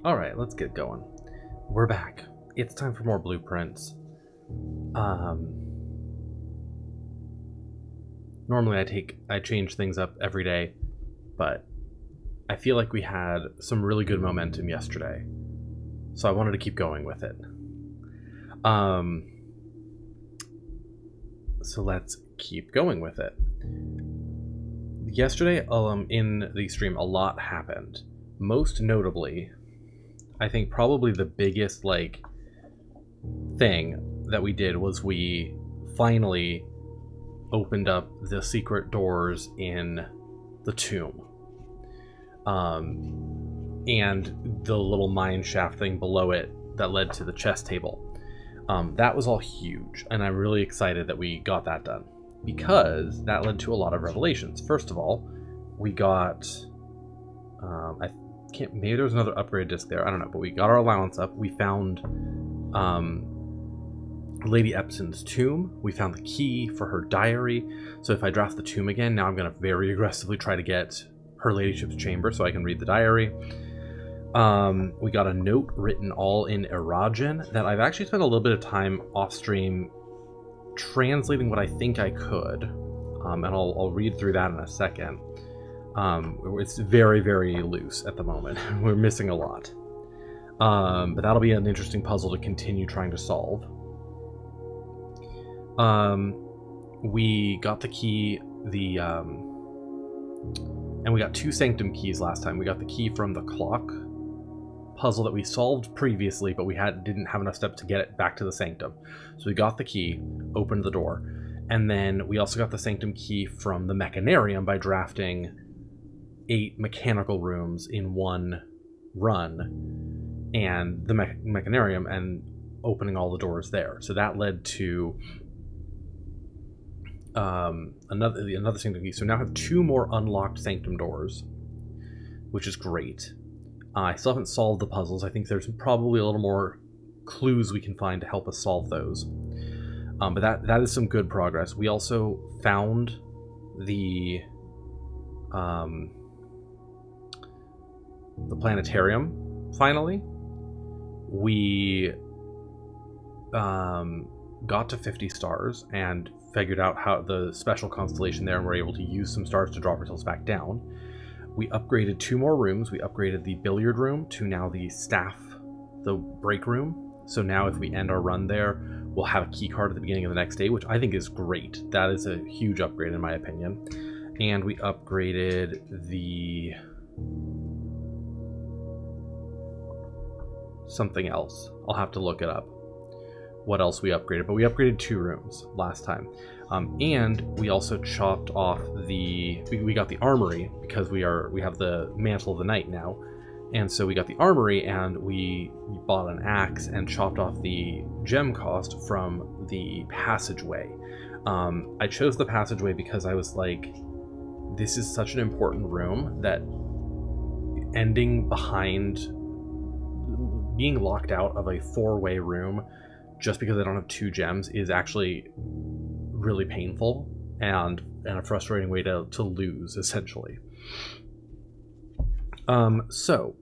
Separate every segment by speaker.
Speaker 1: Alright, let's get going. We're back. It's time for more blueprints. Normally I change things up every day, but I feel like we had some really good momentum yesterday. So I wanted to keep going with it. So let's keep going with it. Yesterday, in the stream, a lot happened. Most notably, I think probably the biggest thing that we did was we finally opened up the secret doors in the tomb. And the little mine shaft thing below it that led to the chess table. That was all huge, and I'm really excited that we got that done, because that led to a lot of revelations. First of all, we got... maybe there was another upgrade disc there, I don't know, but we got our allowance up. We found Lady Epson's tomb. We found the key for her diary. So if I draft the tomb again, now I'm going to very aggressively try to get her ladyship's chamber so I can read the diary. We got a note written all in Eragen that I've actually spent a little bit of time off stream translating what I think I could, and I'll read through that in a second. It's very, very loose at the moment. We're missing a lot, but that'll be an interesting puzzle to continue trying to solve. We got the key, and we got 2 Sanctum keys last time. We got the key from the clock puzzle that we solved previously, but we didn't have enough steps to get it back to the Sanctum. So we got the key, opened the door, and then we also got the Sanctum key from the Mechanarium by drafting 8 mechanical rooms in one run, and the Mechanarium, and opening all the doors there. So that led to another Sanctum key. So now I have 2 more unlocked Sanctum doors, which is great. I still haven't solved the puzzles. I think there's probably a little more clues we can find to help us solve those. But that is some good progress. We also found the planetarium, finally. We got to 50 stars and figured out how the special constellation there, and we're able to use some stars to drop ourselves back down. We upgraded 2 more rooms. We upgraded the billiard room to now the break room. So now if we end our run there, we'll have a key card at the beginning of the next day, which I think is great. That is a huge upgrade in my opinion. And we upgraded the... something else. I'll have to look it up. What else we upgraded, but we upgraded 2 rooms last time. And we also chopped off we got the armory, because we have the Mantle of the Night now. And so we got the armory, and we bought an axe and chopped off the gem cost from the passageway. I chose the passageway because I was like, this is such an important room that ending behind, being locked out of a 4-way room just because I don't have 2 gems is actually really painful and a frustrating way to lose, essentially. So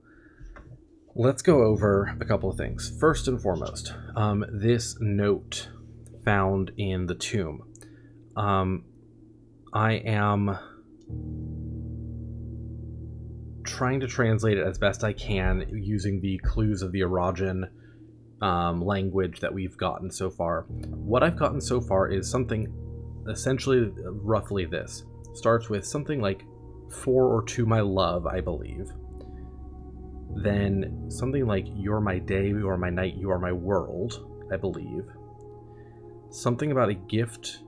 Speaker 1: let's go over a couple of things. First and foremost, this note found in the tomb. I am trying to translate it as best I can using the clues of the Eragen language that we've gotten so far. What I've gotten so far is something essentially roughly this. Starts with something like 4 or 2 my love, I believe. Then something like you're my day, you are my night, you are my world, I believe. Something about a gift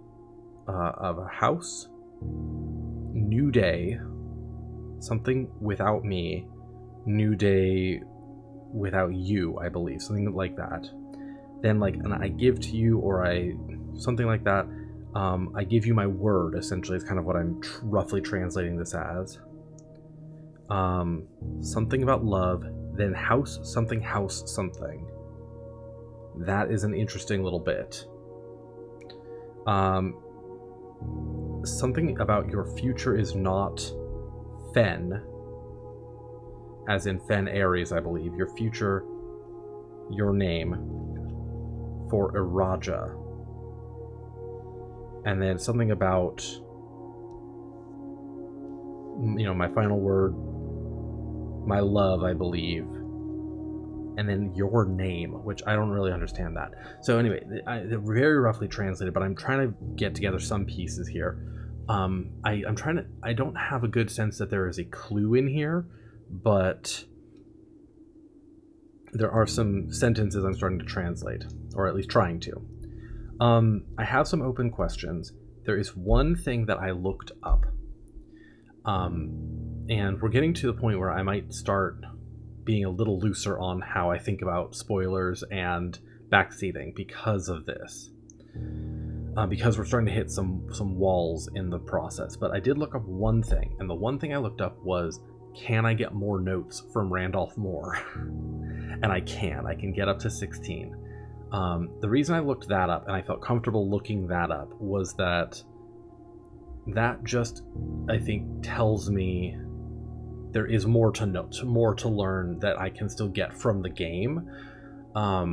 Speaker 1: of a house. New day. Something without me. New day without you, I believe. Something like that. Then like an I give to you, or something like that. I give you my word, essentially, is kind of what I'm roughly translating this as. Something about love, then house something. That is an interesting little bit. Something about your future is not Fen. as in Fen Ares, I believe. Your future, your name for Iraja. And then something about, my final word, my love, I believe. And then your name, which I don't really understand that. So anyway, they're very roughly translated, but I'm trying to get together some pieces here. I don't have a good sense that there is a clue in here, but there are some sentences I'm starting to translate, or at least trying to. I have some open questions. There is one thing that I looked up, and we're getting to the point where I might start being a little looser on how I think about spoilers and backseating because of this. Because we're starting to hit some walls in the process. But I did look up one thing, and the one thing I looked up was, can I get more notes from Randolph Moore? And I can get up to 16. The reason I looked that up, and I felt comfortable looking that up, was that just, I think, tells me there is more to note, more to learn that I can still get from the game. I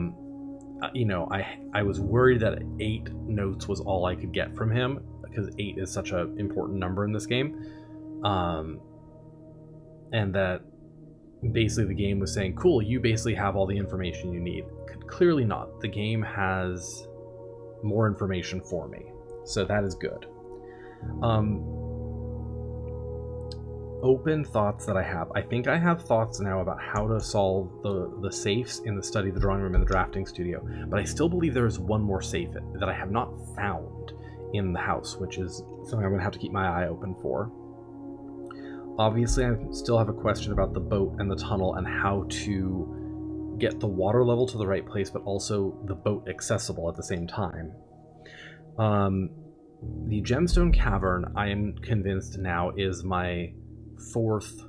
Speaker 1: was worried that 8 notes was all I could get from him, because 8 is such an important number in this game. And that basically the game was saying, cool, you basically have all the information you need. Clearly not. The game has more information for me, so that is good. Open thoughts that I have. I think I have thoughts now about how to solve the safes in the study, the drawing room, and the drafting studio, but I still believe there is one more safe that I have not found in the house, which is something I'm going to have to keep my eye open for. Obviously, I still have a question about the boat and the tunnel and how to get the water level to the right place, but also the boat accessible at the same time. The Gemstone Cavern, I am convinced now, is my 4th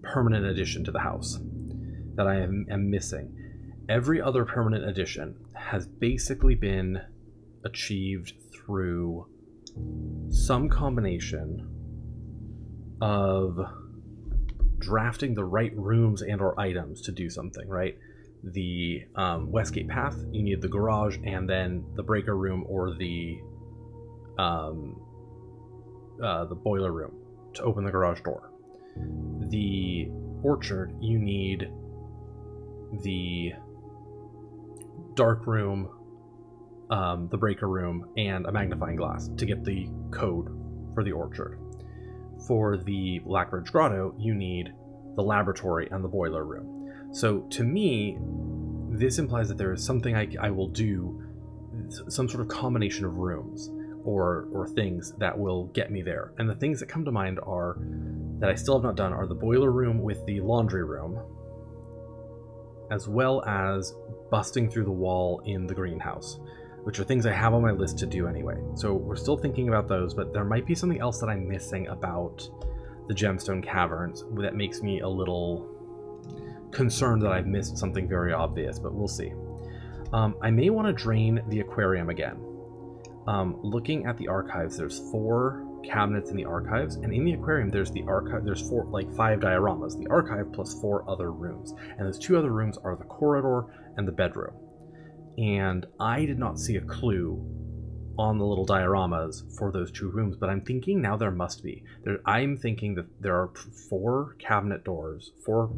Speaker 1: permanent addition to the house that I am missing. Every other permanent addition has basically been achieved through some combination of drafting the right rooms and or items to do something, right? The Westgate Path, you need the garage and then the breaker room or the boiler room to open the garage door. The orchard, you need the dark room, the breaker room, and a magnifying glass to get the code for the orchard. For the Blackbridge Grotto, you need the laboratory and the boiler room. So to me, this implies that there is something I will do, some sort of combination of rooms or things that will get me there. And the things that come to mind are, that I still have not done, are the boiler room with the laundry room, as well as busting through the wall in the greenhouse, which are things I have on my list to do anyway. So we're still thinking about those, but there might be something else that I'm missing about the Gemstone Caverns that makes me a little concerned that I've missed something very obvious, but we'll see. I may want to drain the aquarium again. Looking at the archives, there's 4 cabinets in the archives, and in the aquarium there's 5 dioramas, the archive plus 4 other rooms, and those 2 other rooms are the corridor and the bedroom. And I did not see a clue on the little dioramas for those 2 rooms, but I'm thinking now there must be. I'm thinking that there are 4 cabinet doors, 4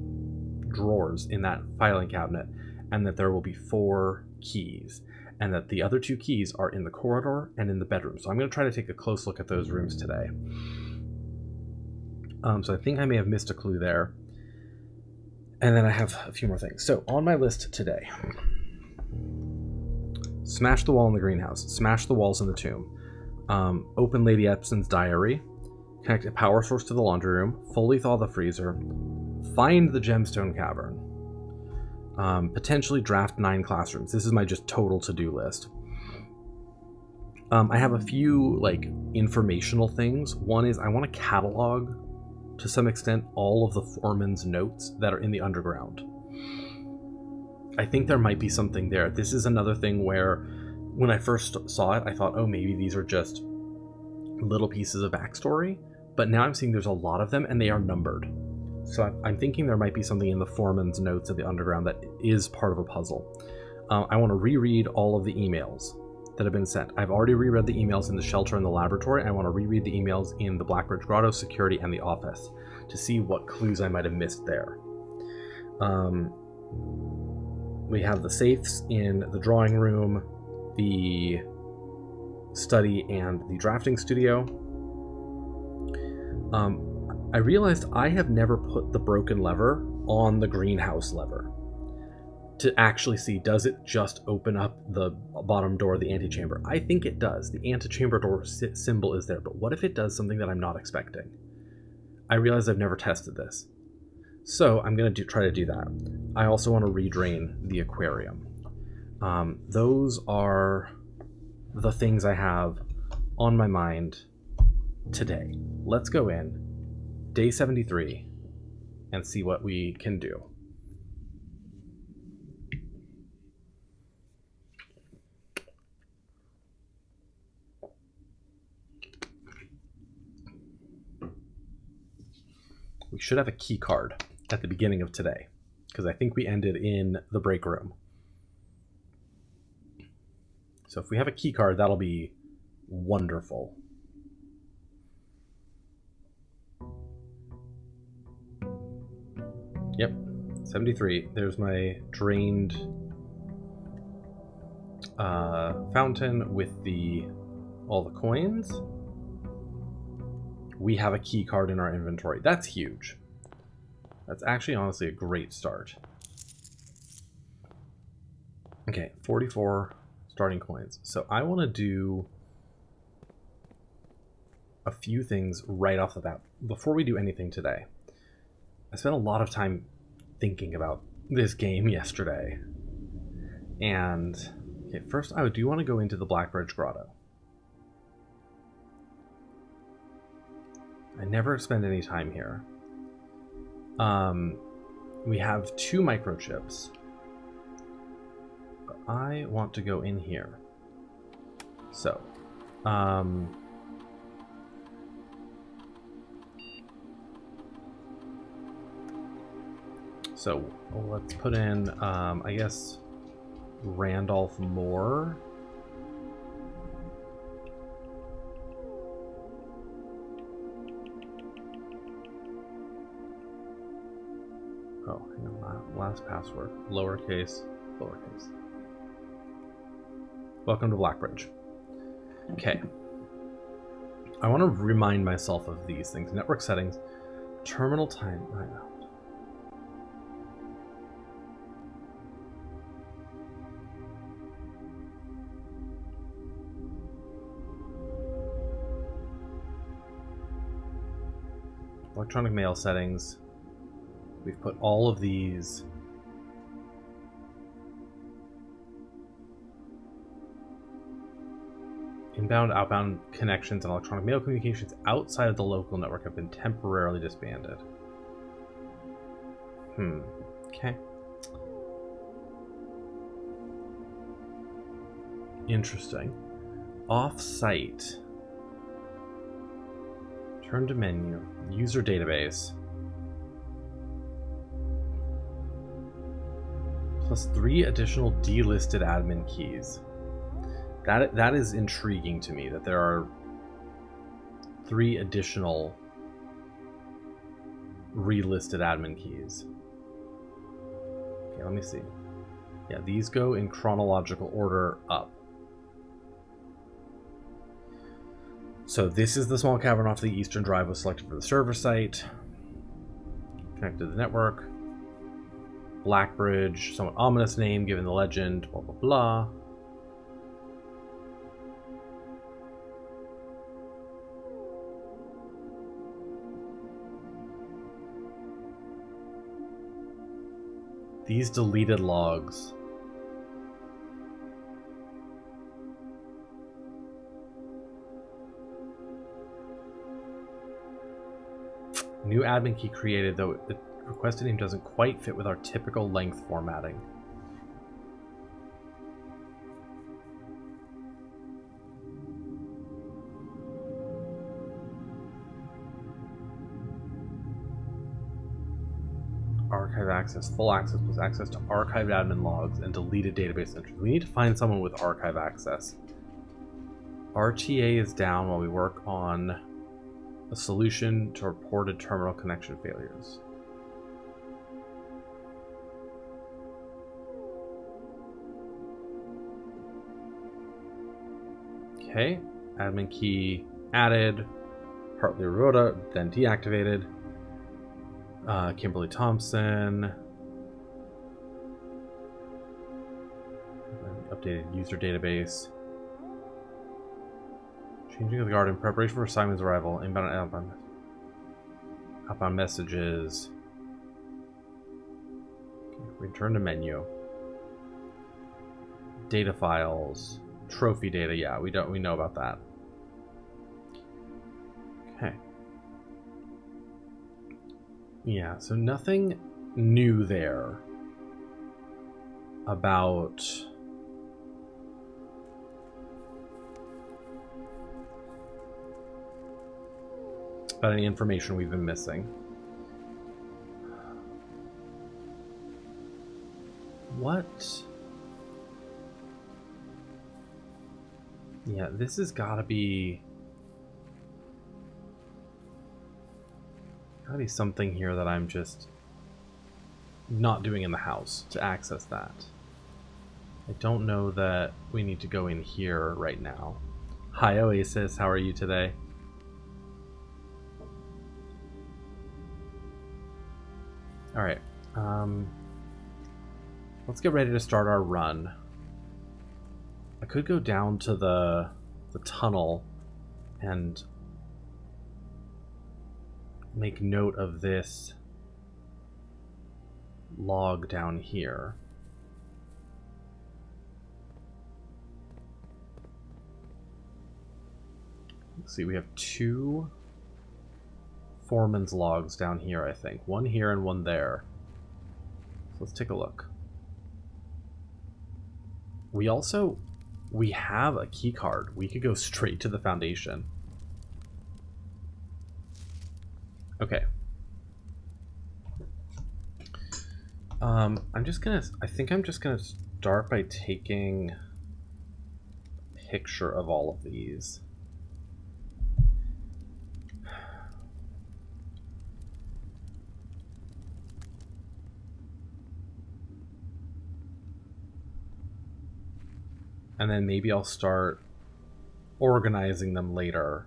Speaker 1: drawers in that filing cabinet, and that there will be 4 keys, and that the other 2 keys are in the corridor and in the bedroom. So I'm going to try to take a close look at those rooms today. So I think I may have missed a clue there. And then I have a few more things. So on my list today, smash the wall in the greenhouse, smash the walls in the tomb, open Lady Epson's diary, connect a power source to the laundry room, fully thaw the freezer, find the Gemstone Cavern, potentially draft 9 classrooms. This is my just total to-do list. I have a few informational things. One is I want to catalog to some extent all of the foreman's notes that are in the underground. I think there might be something there. This is another thing where when I first saw it, I thought, oh, maybe these are just little pieces of backstory, but now I'm seeing there's a lot of them and they are numbered. So I'm thinking there might be something in the foreman's notes of the underground that is part of a puzzle. I want to reread all of the emails that have been sent. I've already reread the emails in the shelter and the laboratory. I want to reread the emails in the Blackbridge Grotto, security, and the office to see what clues I might have missed there. We have the safes in the drawing room, the study, and the drafting studio. I realized I have never put the broken lever on the greenhouse lever to actually see, does it just open up the bottom door of the antechamber? I think it does. The antechamber door symbol is there, but what if it does something that I'm not expecting? I realize I've never tested this. So I'm going to try to do that. I also want to redrain the aquarium. Those are the things I have on my mind today. Let's go in, day 73, and see what we can do. We should have a key card at the beginning of today, because I think we ended in the break room. So if we have a key card, that'll be wonderful. Yep, 73. There's my drained fountain with all the coins. We have a key card in our inventory. That's huge. That's actually honestly a great start. Okay, 44 starting coins. So I want to do a few things right off the bat before we do anything today. I spent a lot of time thinking about this game yesterday. And okay, first I do want to go into the Blackbridge Grotto. I never spend any time here. We have 2 microchips. But I want to go in here. So, let's put in, I guess, Randolph Moore. Oh, hang on, last password. Lowercase. Welcome to Blackbridge. Okay. I want to remind myself of these things. Network settings. Terminal time. Right now. Electronic mail settings. We've put all of these. Inbound, outbound connections and electronic mail communications outside of the local network have been temporarily disbanded. Okay. Interesting. Off-site. Turn to menu. User database. Plus 3 additional delisted admin keys. That is intriguing to me, that there are 3 additional relisted admin keys. Okay, let me see. Yeah, these go in chronological order up. So this is the small cavern off the eastern drive was selected for the server site. Connected to the network. Blackbridge, somewhat ominous name given the legend, blah blah blah. These deleted logs. New admin key created, though the requested name doesn't quite fit with our typical length formatting. Archive access, full access plus access to archived admin logs and deleted database entries. We need to find someone with archive access. RTA is down while we work on a solution to reported terminal connection failures. Okay, admin key added, Hartley Rhoda, then deactivated. Kimberly Thompson. Updated user database. Changing of the guard in preparation for Simon's arrival. Inbound and outbound. Outbound messages. Return to menu. Data files. Trophy data. Yeah, we know about that. Okay. Yeah, so nothing new there about any information we've been missing. What? Yeah, this has gotta be something here that I'm just not doing in the house to access that. I don't know that we need to go in here right now. Hi Oasis, how are you today? Alright, let's get ready to start our run. I could go down to the tunnel and make note of this log down here. Let's see, we have 2 foreman's logs down here, I think. One here and one there. So let's take a look. We have a key card. We could go straight to the Foundation. Okay. I think I'm just gonna start by taking a picture of all of these. And then maybe I'll start organizing them later.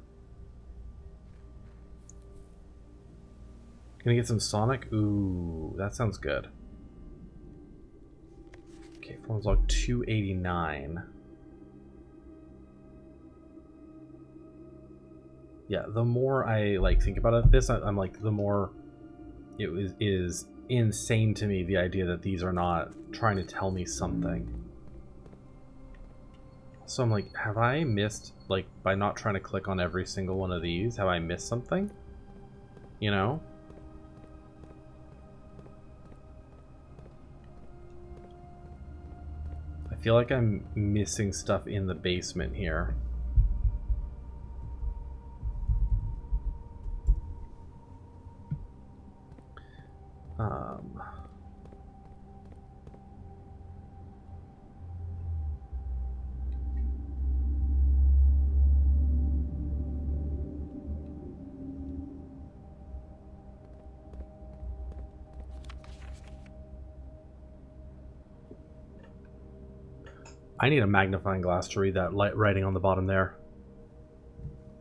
Speaker 1: Gonna get some Sonic? Ooh, that sounds good. Okay, forms log 289. Yeah, the more I think about this, I'm like, the more it is insane to me, the idea that these are not trying to tell me something. So I'm like, have I missed, by not trying to click on every single one of these, have I missed something? You know? I feel like I'm missing stuff in the basement here. I need a magnifying glass to read that writing on the bottom there.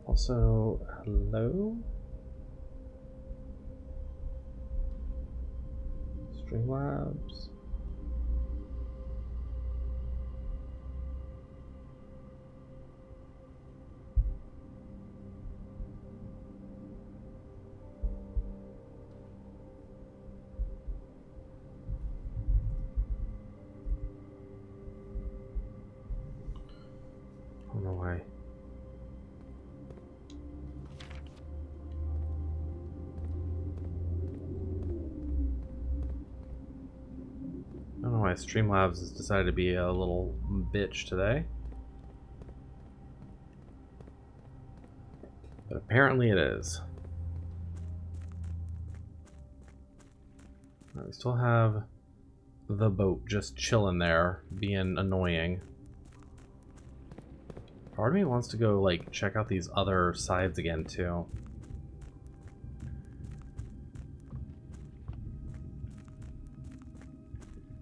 Speaker 1: Also, hello? Streamlabs. I don't know why. I don't know why Streamlabs has decided to be a little bitch today. But apparently it is. Right, we still have the boat just chilling there, being annoying. Part of me wants to go, like, check out these other sides again, too.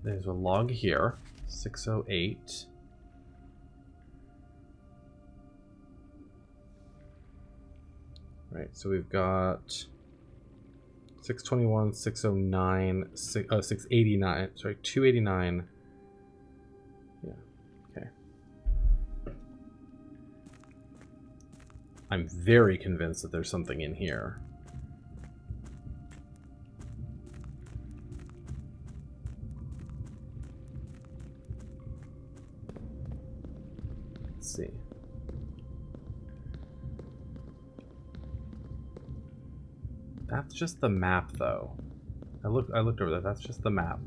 Speaker 1: There's a log here, 608. Right, so we've got 621, 609, 689, sorry, 289. Yeah, okay. I'm very convinced that there's something in here. Let's see. That's just the map, though. I looked over there. That's just the map.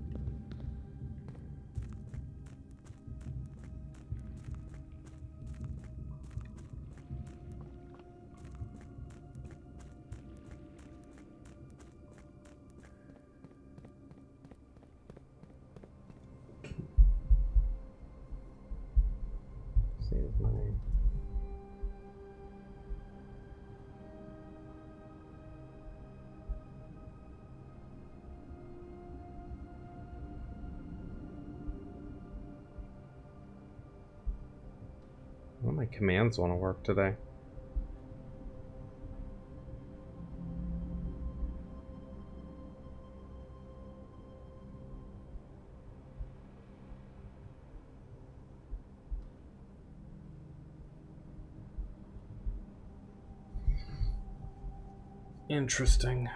Speaker 1: Save my. Well, my commands want to work today. Interesting.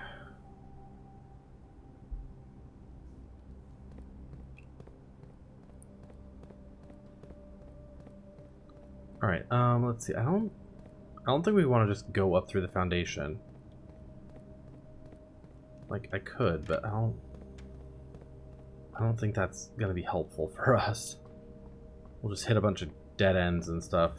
Speaker 1: All right. Let's see. I don't think we want to just go up through the foundation. Like, I could, but I don't think that's gonna be helpful for us. We'll just hit a bunch of dead ends and stuff.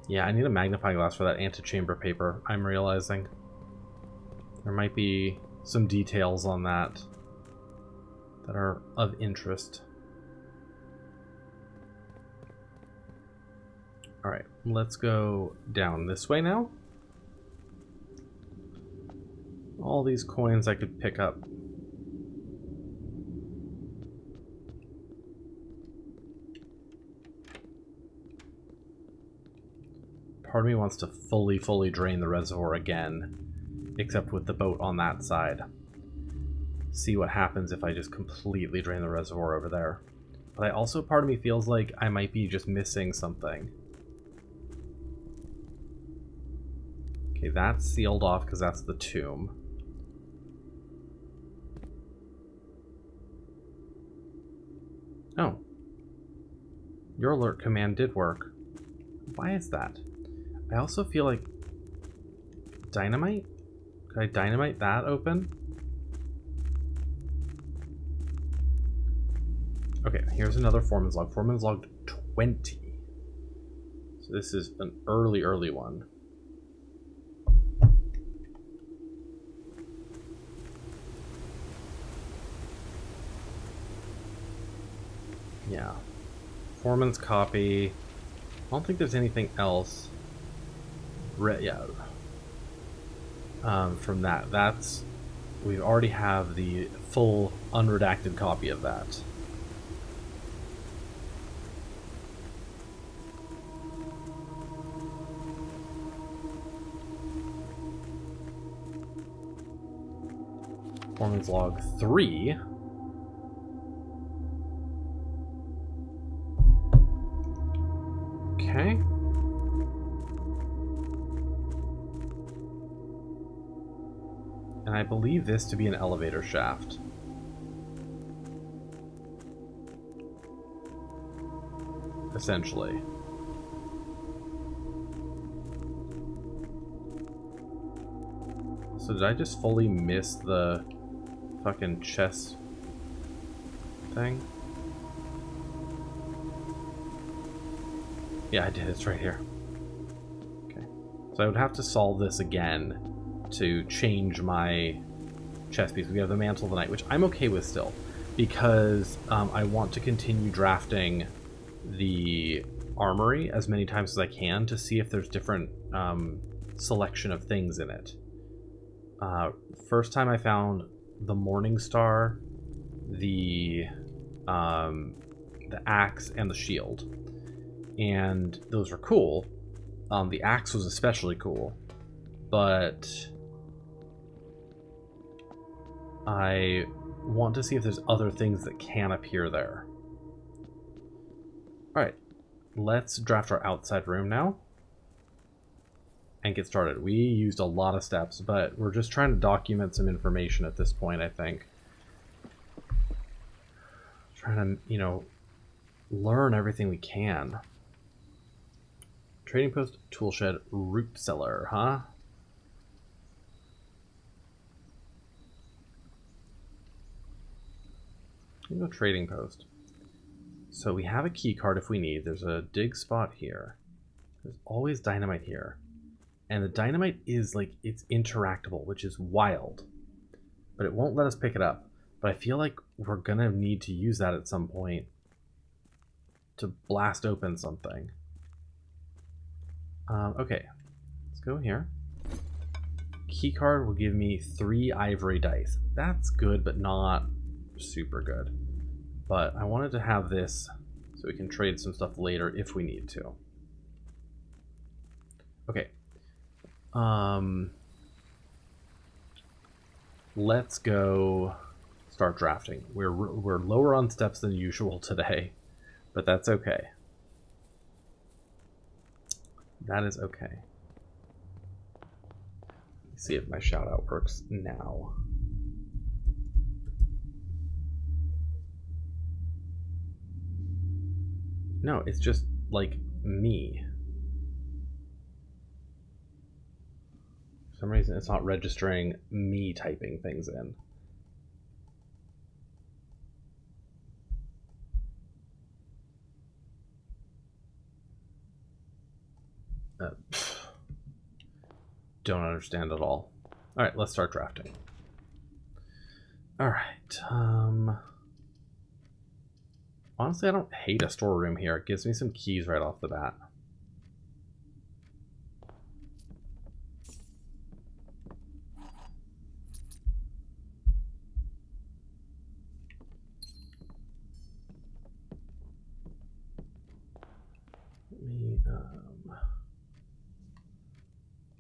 Speaker 1: Yeah, I need a magnifying glass for that antechamber paper, I'm realizing. There might be some details on that that are of interest. Alright, let's go down this way now. All these coins I could pick up. Part of me wants to fully drain the reservoir again, except with the boat on that side. See what happens if I just completely drain the reservoir over there. But I also, part of me feels like I might be just missing something. Okay, that's sealed off because that's the tomb. Oh. Your alert command did work. Why is that? I also feel like... Dynamite? Could I dynamite that open? Okay, here's another foreman's log. Foreman's log 20. So this is an early one. Yeah. Foreman's copy. I don't think there's anything else. Yeah. From that. That's... We already have the full unredacted copy of that. Foreman's log 3. Okay. And I believe this to be an elevator shaft. Essentially. So did I just fully miss the fucking chest thing? Yeah, I did. It's right here. Okay. So I would have to solve this again to change my chess piece. We have the Mantle of the Night, which I'm okay with still, because I want to continue drafting the armory as many times as I can to see if there's different selection of things in it. First time I found the Morning Star, the axe, and the shield, and those were cool. The axe was especially cool, but I want to see if there's other things that can appear there. Alright, let's draft our outside room now and get started. We used a lot of steps, but we're just trying to document some information at this point, I think. Trying to, learn everything we can. Trading post, toolshed, root cellar, huh? Go trading post. So we have a key card if we need. There's a dig spot here. There's always dynamite here. And the dynamite is it's interactable, which is wild. But it won't let us pick it up. But I feel like we're gonna need to use that at some point to blast open something. Okay, let's go here. Key card will give me 3 ivory dice. That's good, but not super good. But I wanted to have this so we can trade some stuff later if we need to. Okay. Let's go start drafting. We're lower on steps than usual today, but that's okay. That is okay. Let's see if my shout out works now. No, it's just like me. For some reason it's not registering me typing things in. Don't understand at all. Alright, let's start drafting. Alright, honestly, I don't hate a storeroom here. It gives me some keys right off the bat.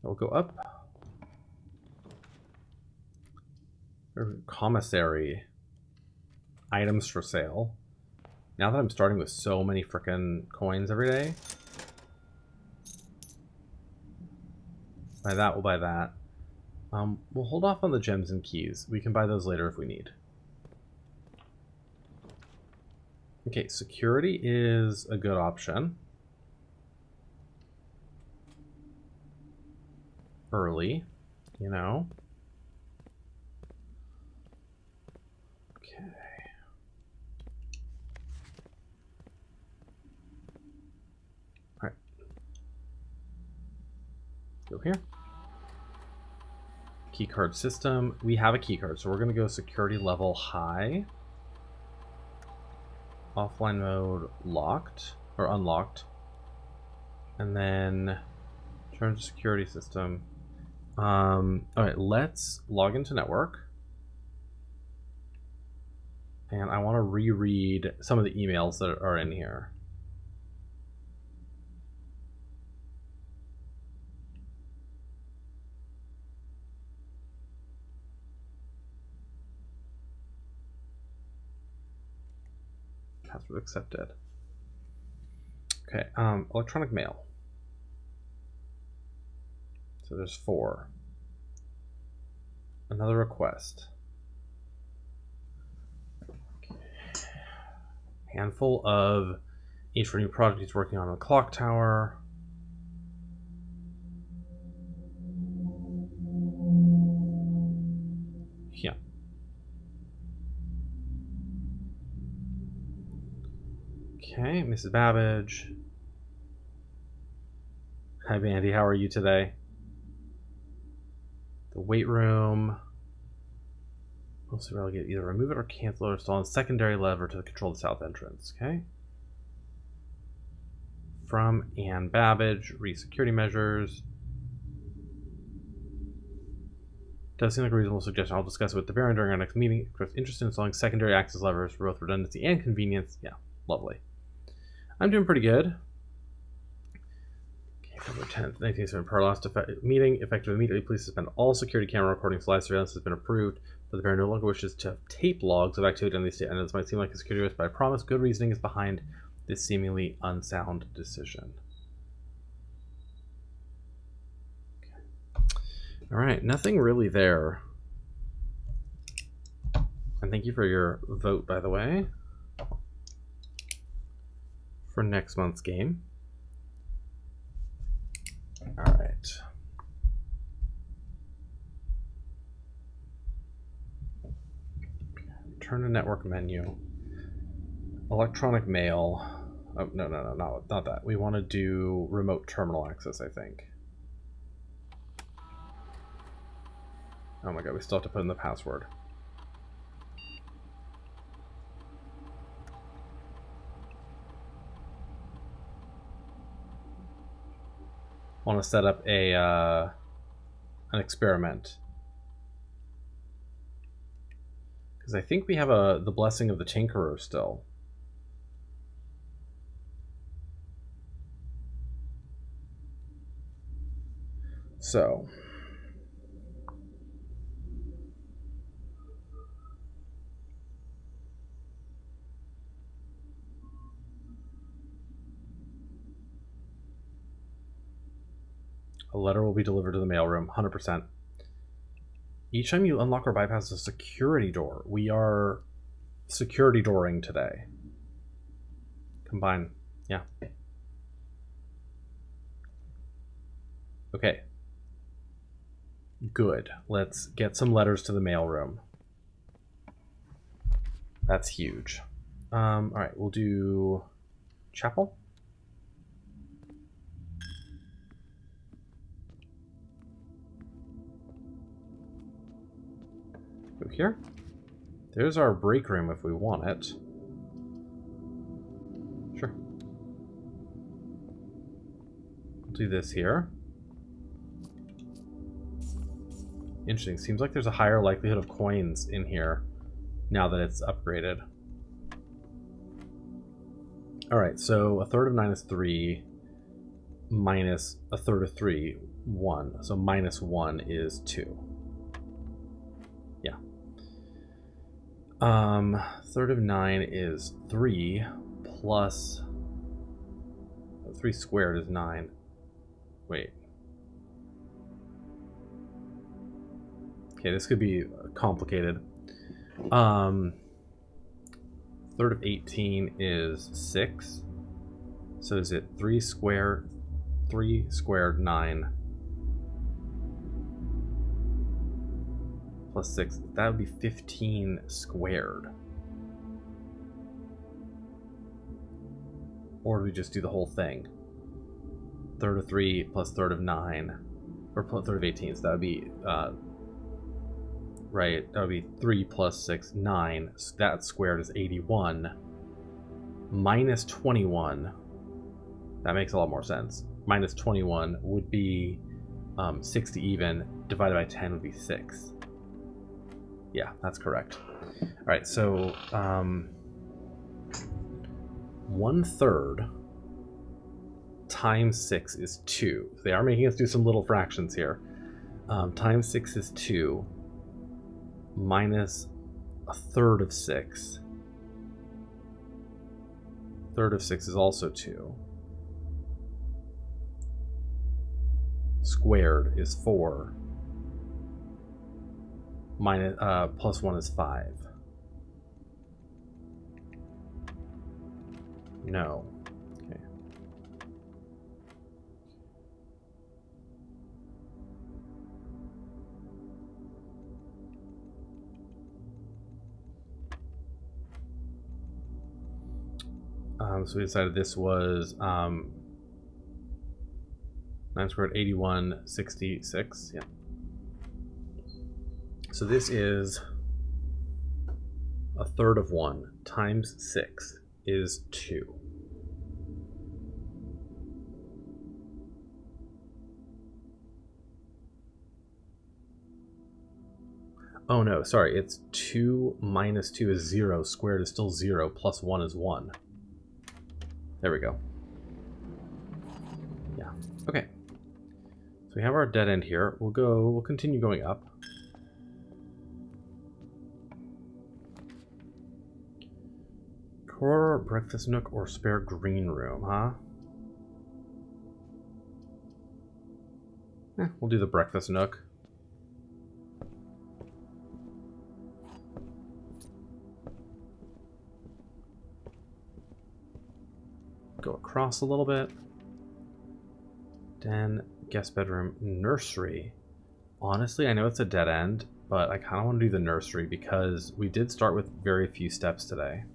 Speaker 1: We'll go up. Commissary. Items for sale. Now that I'm starting with so many frickin' coins every day. Buy that, we'll buy that. We'll hold off on the gems and keys. We can buy those later if we need. Okay, security is a good option. Early, Okay. Alright. Go here. Keycard system. We have a keycard, so we're going to go security level high. Offline mode locked, or unlocked. And then turn to security system. Alright, let's log into network. And I want to reread some of the emails that are in here. Password accepted. Okay, electronic mail. So there's 4. Another request. Okay. Handful of each for new product he's working on the clock tower. Yeah. Okay, Mrs. Babbage. Hi, Bandy. How are you today? The weight room. Mostly relegate. Either remove it or cancel it or install a secondary lever to control the south entrance. Okay. From Ann Babbage. Re-security measures. Does seem like a reasonable suggestion. I'll discuss it with the Baron during our next meeting. Express interest in installing secondary access levers for both redundancy and convenience. Yeah, lovely. I'm doing pretty good. Okay, February 10th, 1977. Per last meeting, effective immediately, please suspend all security camera recordings. Live surveillance has been approved, but the Baron no longer wishes to tape logs of activity on the estate. I know this might seem like a security risk, but I promise good reasoning is behind this seemingly unsound decision. All right, nothing really there. And thank you for your vote, by the way, for next month's game. All right. Turn to network menu. Electronic mail. Oh, no, not that. We want to do remote terminal access, I think. Oh my god, we still have to put in the password. Want to set up a an experiment. Because I think we have the blessing of the Tinkerer still. So a letter will be delivered to the mailroom, 100%. Each time you unlock or bypass a security door, we are security dooring today. Combine, yeah. Okay. Good. Let's get some letters to the mailroom. That's huge. All right, we'll do chapel. Go here. There's our break room if we want it. Sure. We'll do this here. Interesting. Seems like there's a higher likelihood of coins in here now that it's upgraded. Alright, so a third of 9 is 3, minus a third of 3, 1. So minus 1 is 2. Yeah. Third of 9 is 3, plus 3 squared is 9. Wait. Okay, this could be complicated. Third of 18 is 6. So is it 3 squared 9 plus 6? That would be 15 squared. Or do we just do the whole thing? Third of 3 plus third of 9, or third of 18. So that would be right. That would be 3 plus 6, 9. So that squared is 81. Minus 21. That makes a lot more sense. Minus 21 would be 60 even. Divided by 10 would be 6. Yeah, that's correct. All right, so 1/3 times 6 is 2. They are making us do some little fractions here. Times 6 is 2. Minus a third of 6. Third of 6 is also 2. Squared is 4. Minus, plus 1 is 5. No. Okay. So we decided this was 9 squared, 8166. Yeah. So this is a third of 1 times 6 is 2. Oh no, sorry, it's 2 minus 2 is 0, squared is still 0, plus 1 is 1. There we go. Yeah, okay. So we have our dead end here. We'll continue going up. Core, breakfast nook, or spare green room, huh? We'll do the breakfast nook. Go across a little bit. Den, guest bedroom, nursery. Honestly, I know it's a dead end, but I kind of want to do the nursery because we did start with very few steps today.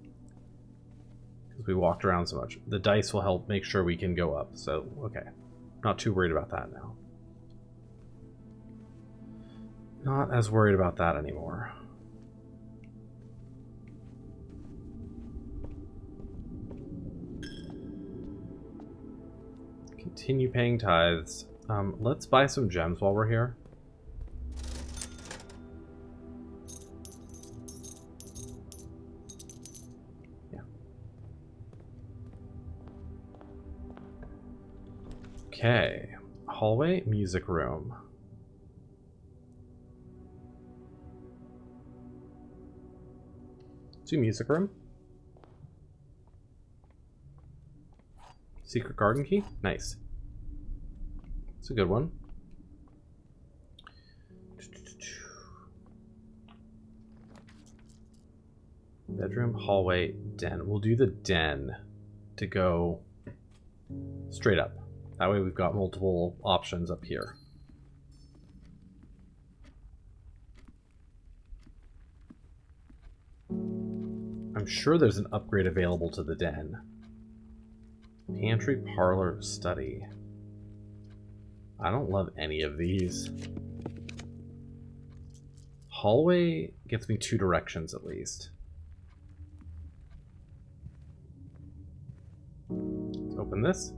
Speaker 1: Because we walked around so much. The dice will help make sure we can go up, so okay. Not too worried about that now. Not as worried about that anymore. Continue paying tithes. Let's buy some gems while we're here. Yeah. Okay. Hallway, music room. Let's do music room. Secret garden key? Nice. It's a good one. Bedroom, hallway, den. We'll do the den to go straight up. That way we've got multiple options up here. I'm sure there's an upgrade available to the den. Pantry, parlor, study. I don't love any of these. Hallway gets me 2 directions at least. Let's open this.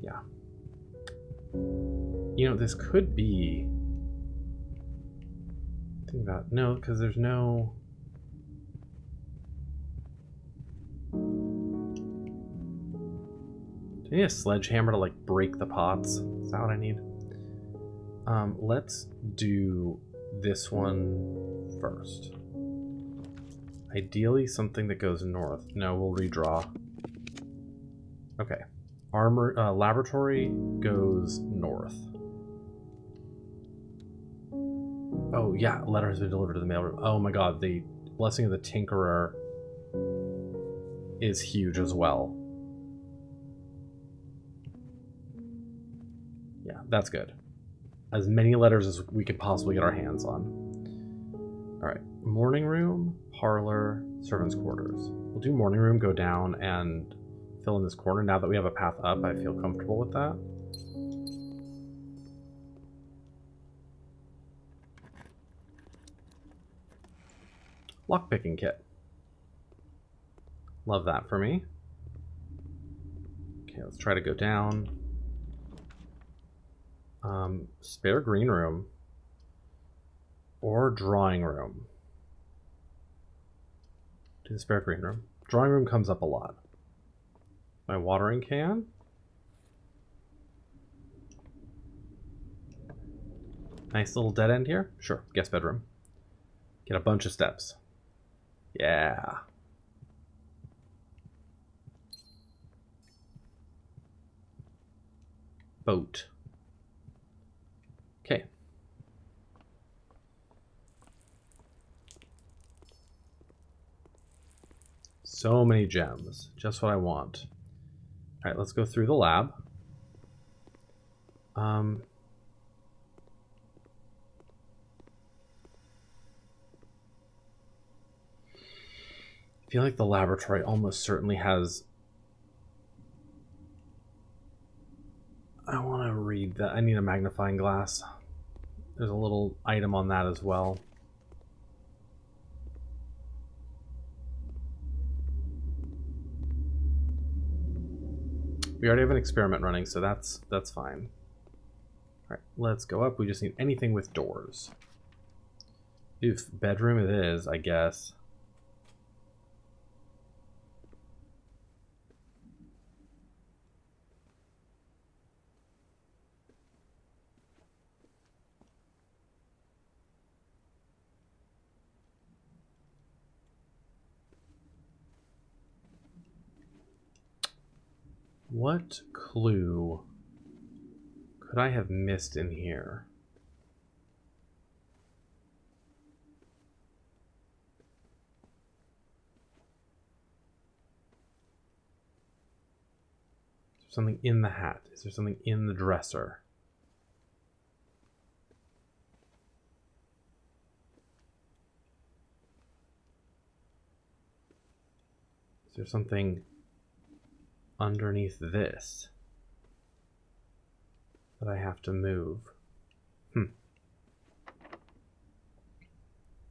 Speaker 1: Yeah. You know, this could be... Think about it. No, because there's no... Do I need a sledgehammer to, like, break the pots? Is that what I need? Let's do this one first. Ideally, something that goes north. No, we'll redraw. Okay. Laboratory goes north. Oh, yeah. Letter has been delivered to the mailroom. Oh my god, the Blessing of the Tinkerer is huge as well. Yeah, that's good. As many letters as we could possibly get our hands on. Alright. Morning room, parlor, servants' quarters. We'll do morning room, go down, and fill in this corner. Now that we have a path up, I feel comfortable with that. Lockpicking kit. Love that for me. Okay, let's try to go down. Spare green room. Or drawing room. Do the spare green room. Drawing room comes up a lot. My watering can. Nice little dead end here. Sure, guest bedroom. Get a bunch of steps. Yeah. Boat. Okay. So many gems. Just what I want. Alright, let's go through the lab. feel like the laboratory almost certainly has... I want to read that. I need a magnifying glass. There's a little item on that as well. We already have an experiment running, so that's fine. All right, let's go up. We just need anything with doors. Oof, bedroom it is, I guess. What clue could I have missed in here? Is there something in the hat? Is there something in the dresser? Is there something underneath this that I have to move?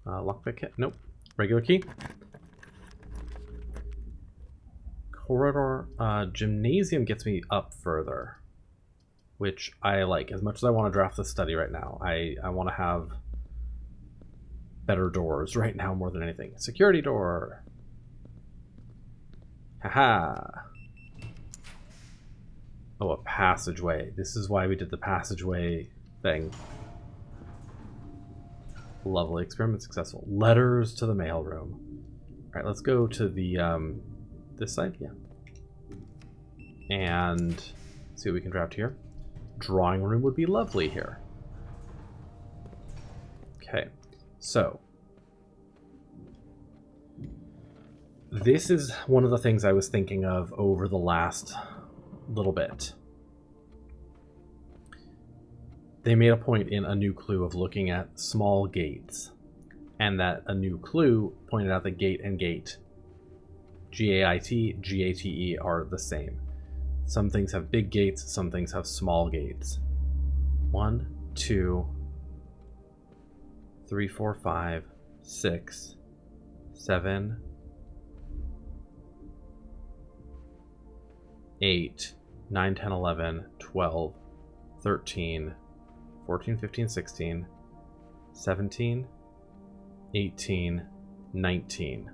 Speaker 1: Lockpick kit? Nope. Regular key. Corridor. Gymnasium gets me up further, which I like. As much as I want to draft the study right now, I want to have better doors right now more than anything. Security door. Haha. Oh, a passageway. This is why we did the passageway thing. Lovely. Experiment successful. Letters to the mailroom. Alright, let's go to the, this side? Yeah. And see what we can draft here. Drawing room would be lovely here. Okay, so this is one of the things I was thinking of over the last little bit. They made a point in A New Clue of looking at small gates, and that A New Clue pointed out that gate and gate, G-A-I-T, G-A-T-E, are the same. Some things have big gates, some things have small gates. 1, 2, 3, 4, 5, 6, 7, 8, 9, 10, 11, 12, 13, 14, 15, 16, 17, 18, 19.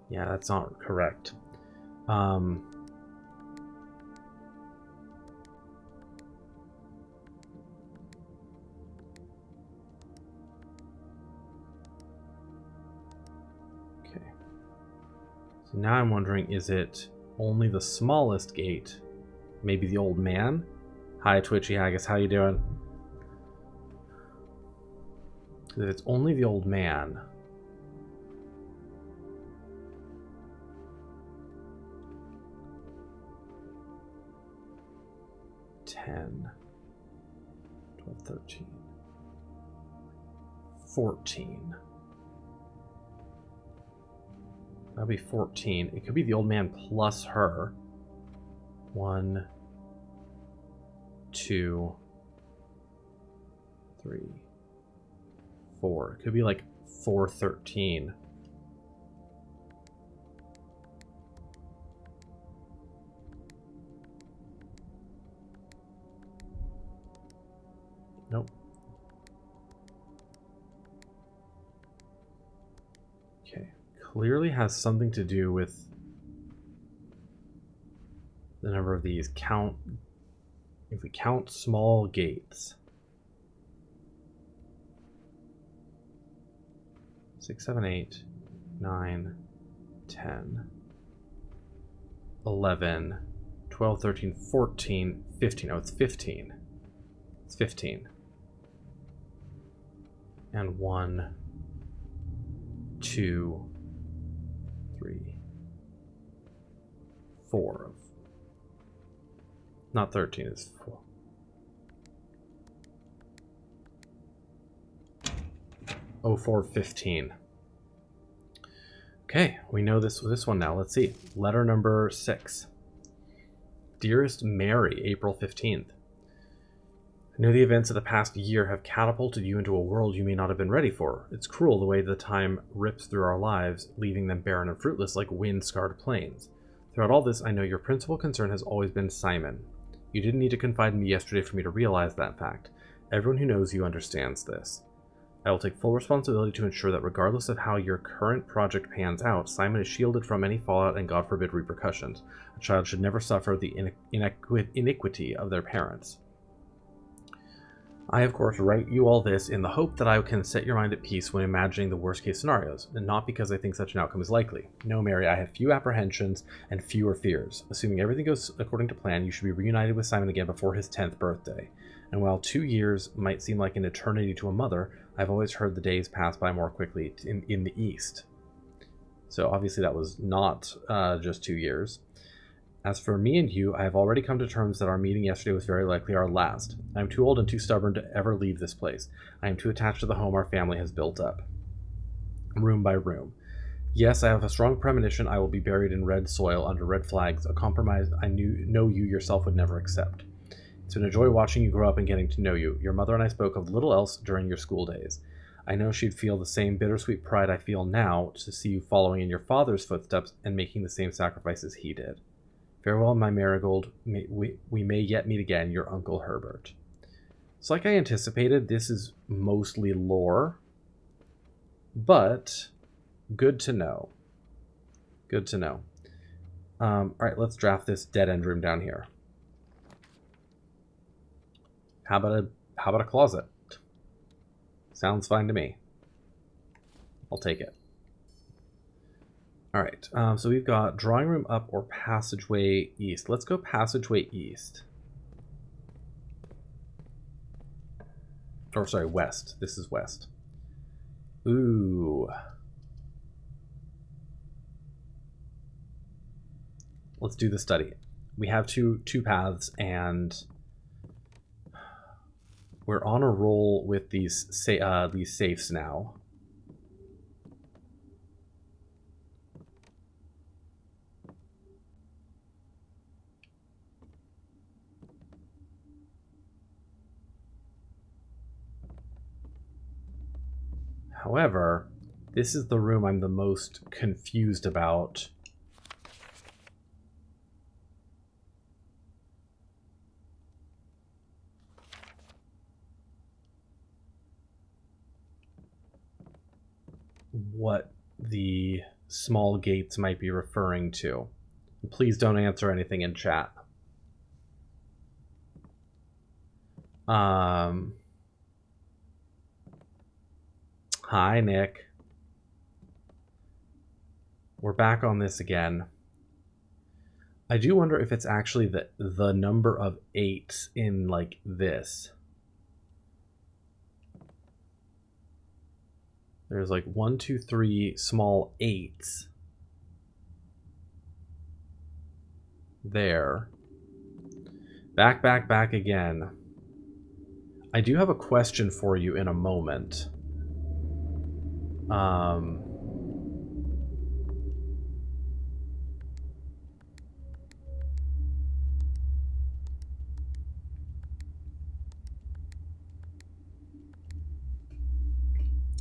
Speaker 1: Yeah, that's not correct. So now I'm wondering, is it only the smallest gate? Maybe the old man? Hi, Twitchy Haggis, how you doing? If it's only the old man... 10, 12, 13, 14. That'll be 14. It could be the old man plus her. 1, 2, 3, 4. It could be like 413. Nope. Okay. Clearly has something to do with the number of these. Count. If we count small gates. 6, 7, 8, 9, 10, 11, 12, 13, 14, 15. Oh, it's 15. It's 15. And 1, 2, 3, 4. Not 13, it's 4. 0415. Okay, we know this one now. Let's see. Letter number 6. Dearest Mary, April 15th. I know the events of the past year have catapulted you into a world you may not have been ready for. It's cruel the way the time rips through our lives, leaving them barren and fruitless like wind-scarred plains. Throughout all this, I know your principal concern has always been Simon. You didn't need to confide in me yesterday for me to realize that fact. Everyone who knows you understands this. I will take full responsibility to ensure that regardless of how your current project pans out, Simon is shielded from any fallout and God forbid repercussions. A child should never suffer the iniquity of their parents. I, of course, write you all this in the hope that I can set your mind at peace when imagining the worst-case scenarios, and not because I think such an outcome is likely. No, Mary, I have few apprehensions and fewer fears. Assuming everything goes according to plan, you should be reunited with Simon again before his 10th birthday. And while 2 years might seem like an eternity to a mother, I've always heard the days pass by more quickly in the East. So obviously that was not just 2 years. As for me and you, I have already come to terms that our meeting yesterday was very likely our last. I am too old and too stubborn to ever leave this place. I am too attached to the home our family has built up, room by room. Yes, I have a strong premonition I will be buried in red soil under red flags, a compromise I know you yourself would never accept. It's been a joy watching you grow up and getting to know you. Your mother and I spoke of little else during your school days. I know she'd feel the same bittersweet pride I feel now to see you following in your father's footsteps and making the same sacrifices he did. Farewell, my marigold. We may yet meet again, your Uncle Herbert. So like I anticipated, this is mostly lore, but good to know. Good to know. All right, let's draft this dead-end room down here. How about a closet? Sounds fine to me. I'll take it. All right, so we've got drawing room up or passageway east. Let's go passageway east. Or sorry, west. This is west. Ooh. Let's do the study. We have two paths, and we're on a roll with these safes now. However, this is the room I'm the most confused about. What the small gates might be referring to. Please don't answer anything in chat. Hi, Nick. We're back on this again. I do wonder if it's actually the number of 8s in like this. There's like 1, 2, 3 small 8s there. Back again. I do have a question for you in a moment.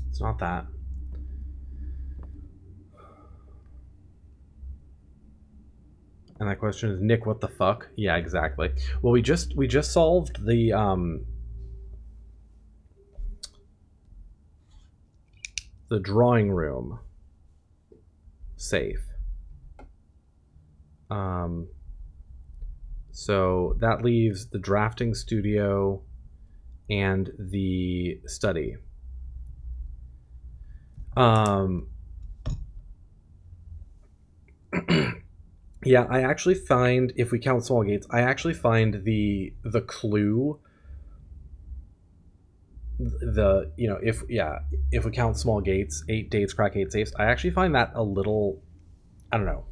Speaker 1: It's not that. And that question is, Nick, what the fuck? Yeah, exactly. Well, we just solved the drawing room safe. So that leaves the drafting studio and the study. Yeah, I actually find, if we count small gates, I actually find the clue, if we count small gates, 8 dates, crack 8 safes, I actually find that a little, I don't know,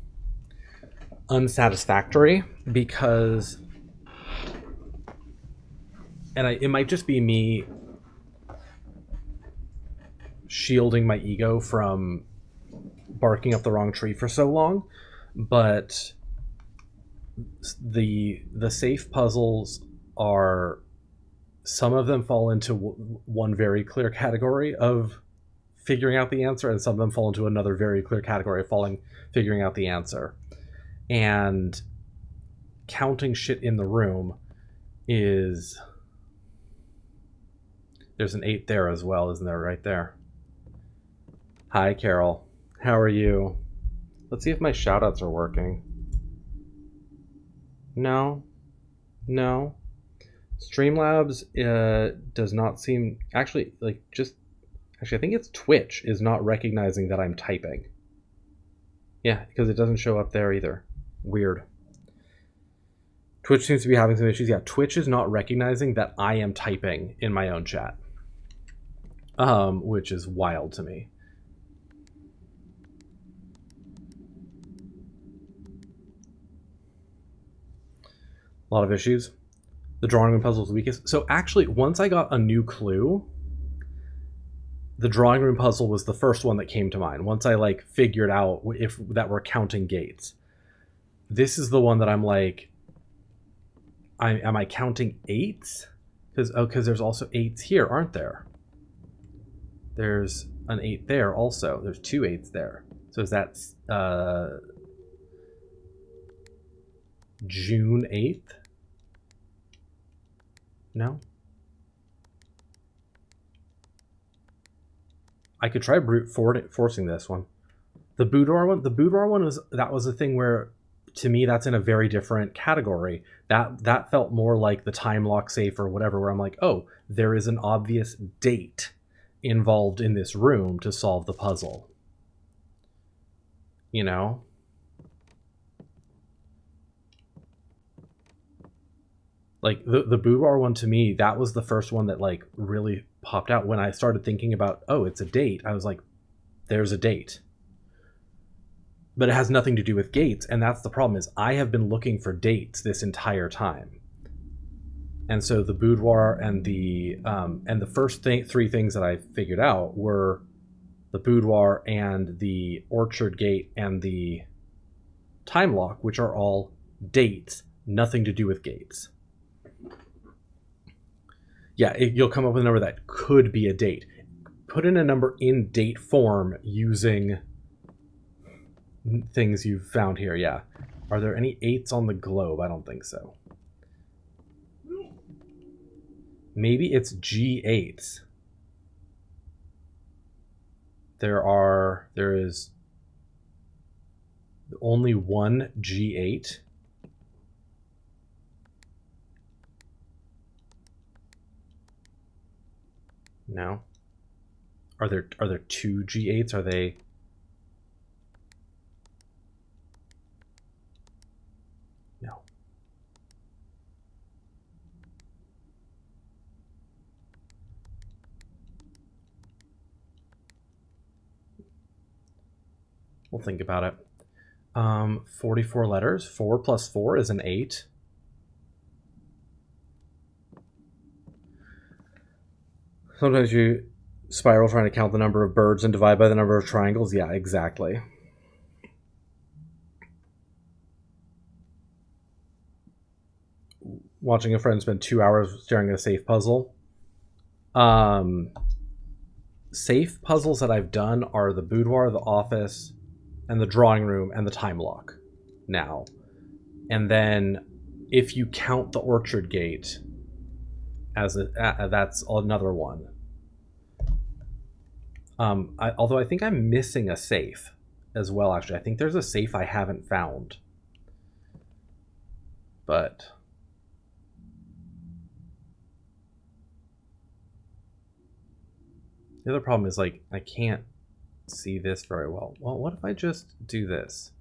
Speaker 1: unsatisfactory, because, and it might just be me shielding my ego from barking up the wrong tree for so long, but the safe puzzles are, some of them fall into one very clear category of figuring out the answer, and some of them fall into another very clear category of figuring out the answer. And counting shit in the room is, there's an 8 there as well, isn't there? Right there. Hi, Carol. How are you? Let's see if my shoutouts are working. No. Streamlabs does not seem, actually, I think it's Twitch is not recognizing that I'm typing. Yeah, because it doesn't show up there either. Weird. Twitch seems to be having some issues. Yeah, Twitch is not recognizing that I am typing in my own chat, which is wild to me. A lot of issues. The drawing room puzzle is the weakest. So actually, once I got a new clue, the drawing room puzzle was the first one that came to mind. Once I figured out if that we're counting gates, this is the one that I'm like, am I counting 8s? Because there's also 8s here, aren't there? There's an 8 there also. There's 2 8s there. So is that June 8th? No. I could try brute forcing this one. The boudoir one. The boudoir one was a thing where, to me, that's in a very different category. That felt more like the time lock safe or whatever, where I'm like, oh, there is an obvious date involved in this room to solve the puzzle. You know? The boudoir one, to me, that was the first one that really popped out when I started thinking about, oh, it's a date. I was like, there's a date. But it has nothing to do with gates, and that's the problem, is I have been looking for dates this entire time. And so the boudoir and the first 3 things that I figured out were the boudoir and the orchard gate and the time lock, which are all dates, nothing to do with gates. Yeah, you'll come up with a number that could be a date. Put in a number in date form using things you've found here, yeah. Are there any 8s on the globe? I don't think so. Maybe it's G8s. There is only one G8. No. Are there 2 G8s? Are they? No. We'll think about it. 44 letters. 4 plus 4 is an 8. Sometimes you spiral trying to count the number of birds and divide by the number of triangles. Yeah, exactly. Watching a friend spend 2 hours staring at a safe puzzle. Safe puzzles that I've done are the boudoir, the office, and the drawing room, and the time lock now. And then if you count the orchard gate as that's another one. Although I think I'm missing a safe as well, actually. I think there's a safe I haven't found. But the other problem is, I can't see this very well. Well, what if I just do this?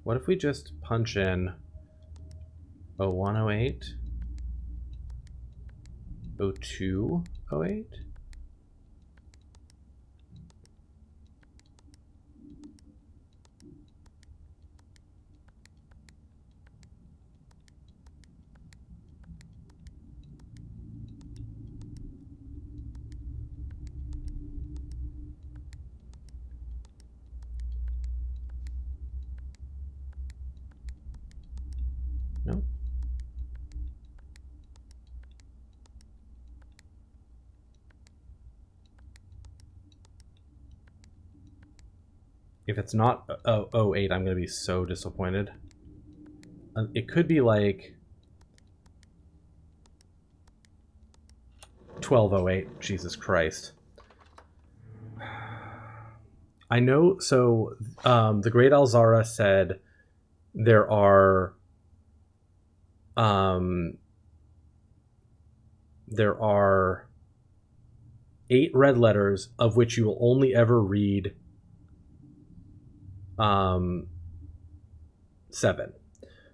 Speaker 1: What if we just punch in 0108, 0208? If it's not 08, I'm going to be so disappointed. It could be like 1208. Jesus Christ. I know, so the Great Alzara said there are 8 red letters, of which you will only ever read 7.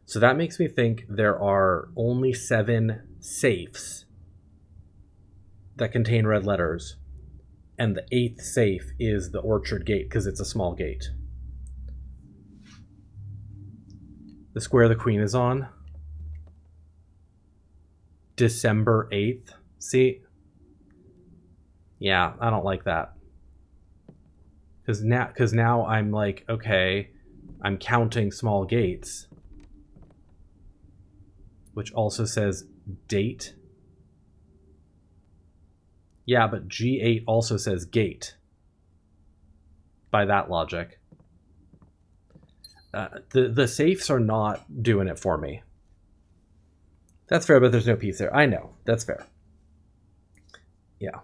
Speaker 1: So that makes me think there are only 7 safes that contain red letters, and the 8th safe is the Orchard Gate because it's a small gate. The square the Queen is on, December 8th. See? Yeah, I don't like that. Because now I'm like, okay, I'm counting small gates, which also says date. Yeah, but G8 also says gate. By that logic. The safes are not doing it for me. That's fair, but there's no piece there. I know. That's fair. Yeah.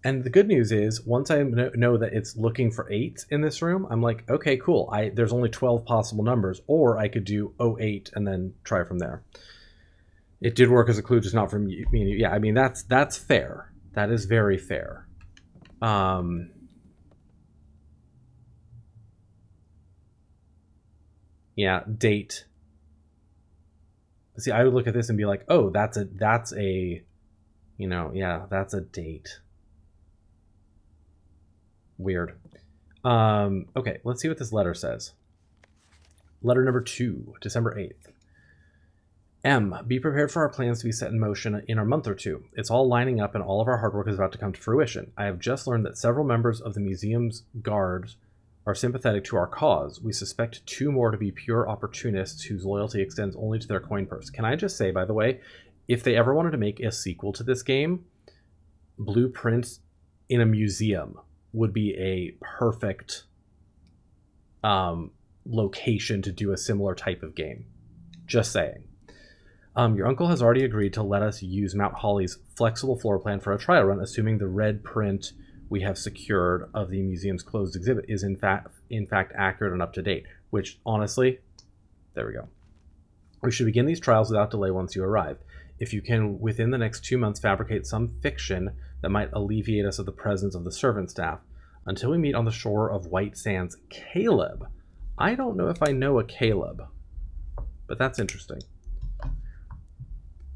Speaker 1: And the good news is, once I know that it's looking for 8 in this room, I'm like, okay, cool. There's only 12 possible numbers, or I could do 08 and then try from there. It did work as a clue, just not from me and you. Yeah, I mean, that's fair. That is very fair. Yeah, date. See, I would look at this and be like, oh, that's a, you know, yeah, that's a date. Weird. Okay, let's see what this letter says. Letter number 2, December 8th. M, be prepared for our plans to be set in motion in a month or 2. It's all lining up and all of our hard work is about to come to fruition. I have just learned that several members of the museum's guards are sympathetic to our cause. We suspect 2 more to be pure opportunists whose loyalty extends only to their coin purse. Can I just say, by the way, if they ever wanted to make a sequel to this game, Blueprints in a museum would be a perfect location to do a similar type of game. Just saying. Your uncle has already agreed to let us use Mount Holly's flexible floor plan for a trial run, assuming the red print we have secured of the museum's closed exhibit is in fact accurate and up to date, which honestly, there we go. We should begin these trials without delay once you arrive. If you can, within the next 2 months, fabricate some fiction that might alleviate us of the presence of the servant staff. Until we meet on the shore of White Sands, Caleb. I don't know if I know a Caleb, but that's interesting.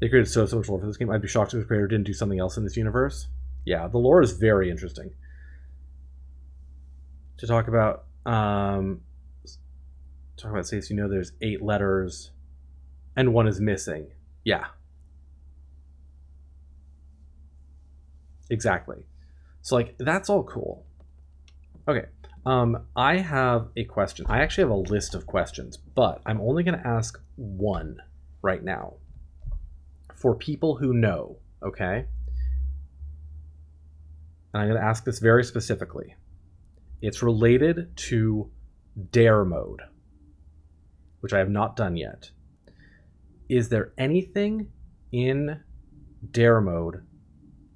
Speaker 1: They created so much lore for this game. I'd be shocked if the creator didn't do something else in this universe. Yeah, the lore is very interesting. To talk about safes, you know, there's 8 letters and 1 is missing. Yeah. Exactly. So, like, that's all cool. Okay. I have a question. I actually have a list of questions, but I'm only going to ask one right now. For people who know, okay? And I'm going to ask this very specifically. It's related to Dare mode, which I have not done yet. Is there anything in Dare mode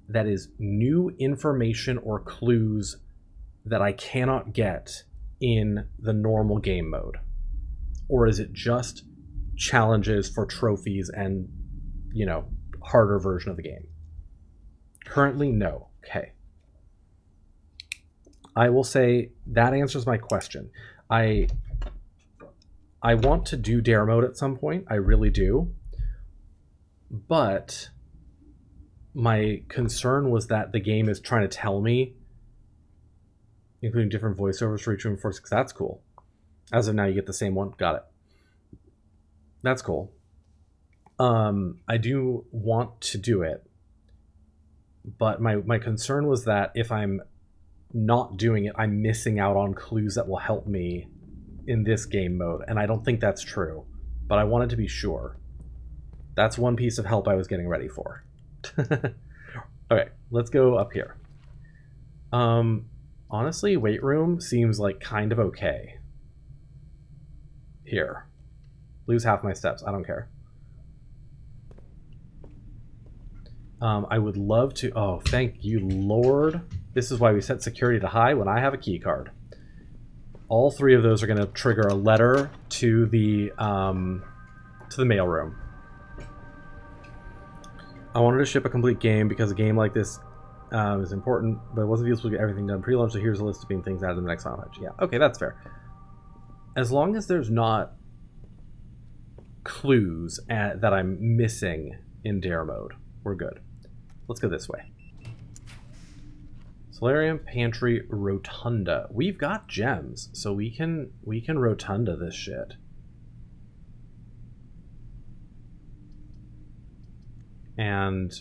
Speaker 1: that is new information or clues that I cannot get in the normal game mode? Or is it just challenges for trophies and, you know, harder version of the game? Currently, no. Okay. I will say that answers my question. I want to do Dare mode at some point. I really do. But my concern was that the game is trying to tell me, including different voiceovers for each room for 6. That's cool. As of now, you get the same one. Got it. That's cool. I do want to do it, but my concern was that if I'm not doing it, I'm missing out on clues that will help me in this game mode, and I don't think that's true, but I wanted to be sure. That's one piece of help I was getting ready for. Okay, let's go up here. Honestly, weight room seems like kind of okay. Here. Lose half my steps. I don't care. I would love to... Oh, thank you, Lord. This is why we set security to high when I have a key card. All three of those are going to trigger a letter to the mailroom. I wanted to ship a complete game because a game like this is important, but it wasn't useful to get everything done pre-launch, so here's a list of being things added in the next Final Patch. Yeah, okay, that's fair. As long as there's not clues that I'm missing in dare mode, we're good. Let's go this way. Solarium, Pantry, Rotunda. We've got gems, so we can Rotunda this shit. And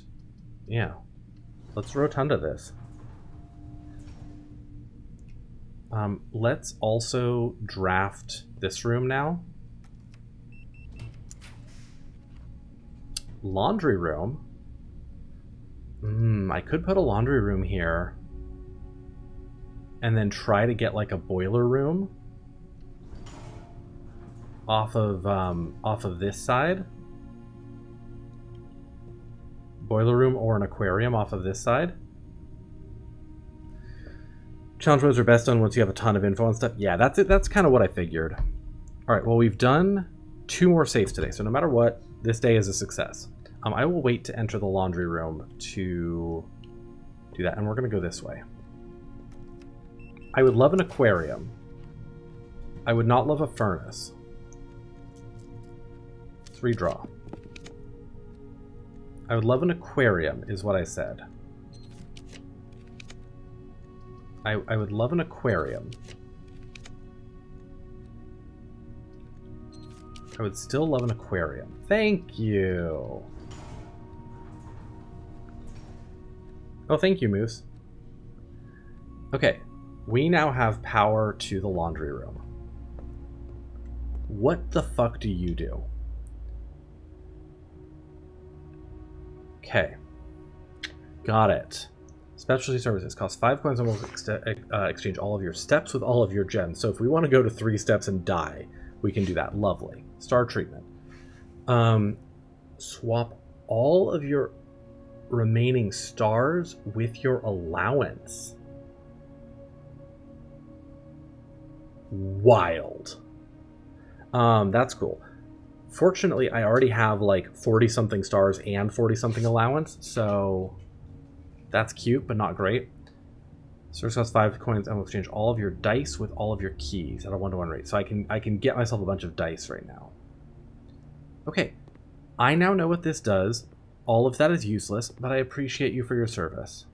Speaker 1: yeah, let's Rotunda this. Let's also draft this room now. Laundry room. I could put a laundry room here and then try to get like a boiler room off of this side. Boiler room or an aquarium off of this side. Challenge modes are best done once you have a ton of info and stuff. Yeah, that's it. That's kind of what I figured. All right, well, we've done 2 more saves today, so no matter what, this day is a success. I will wait to enter the laundry room to do that, and we're going to go this way. I would love an aquarium. I would not love a furnace. Let's redraw. I would love an aquarium, is what I said. I would love an aquarium. I would still love an aquarium. Thank you. Oh, thank you, Moose. Okay, we now have power to the laundry room. What the fuck do you do? Okay. Got it. Specialty services cost 5 coins and will exchange all of your steps with all of your gems. So if we want to go to 3 steps and die, we can do that. Lovely. Star treatment. Swap all of your remaining stars with your allowance. Wild. That's cool. Fortunately, I already have like 40-something stars and 40-something allowance, so that's cute, but not great. Source costs 5 coins and will exchange all of your dice with all of your keys at a 1-to-1 rate. So I can get myself a bunch of dice right now. Okay, I now know what this does. All of that is useless, but I appreciate you for your service.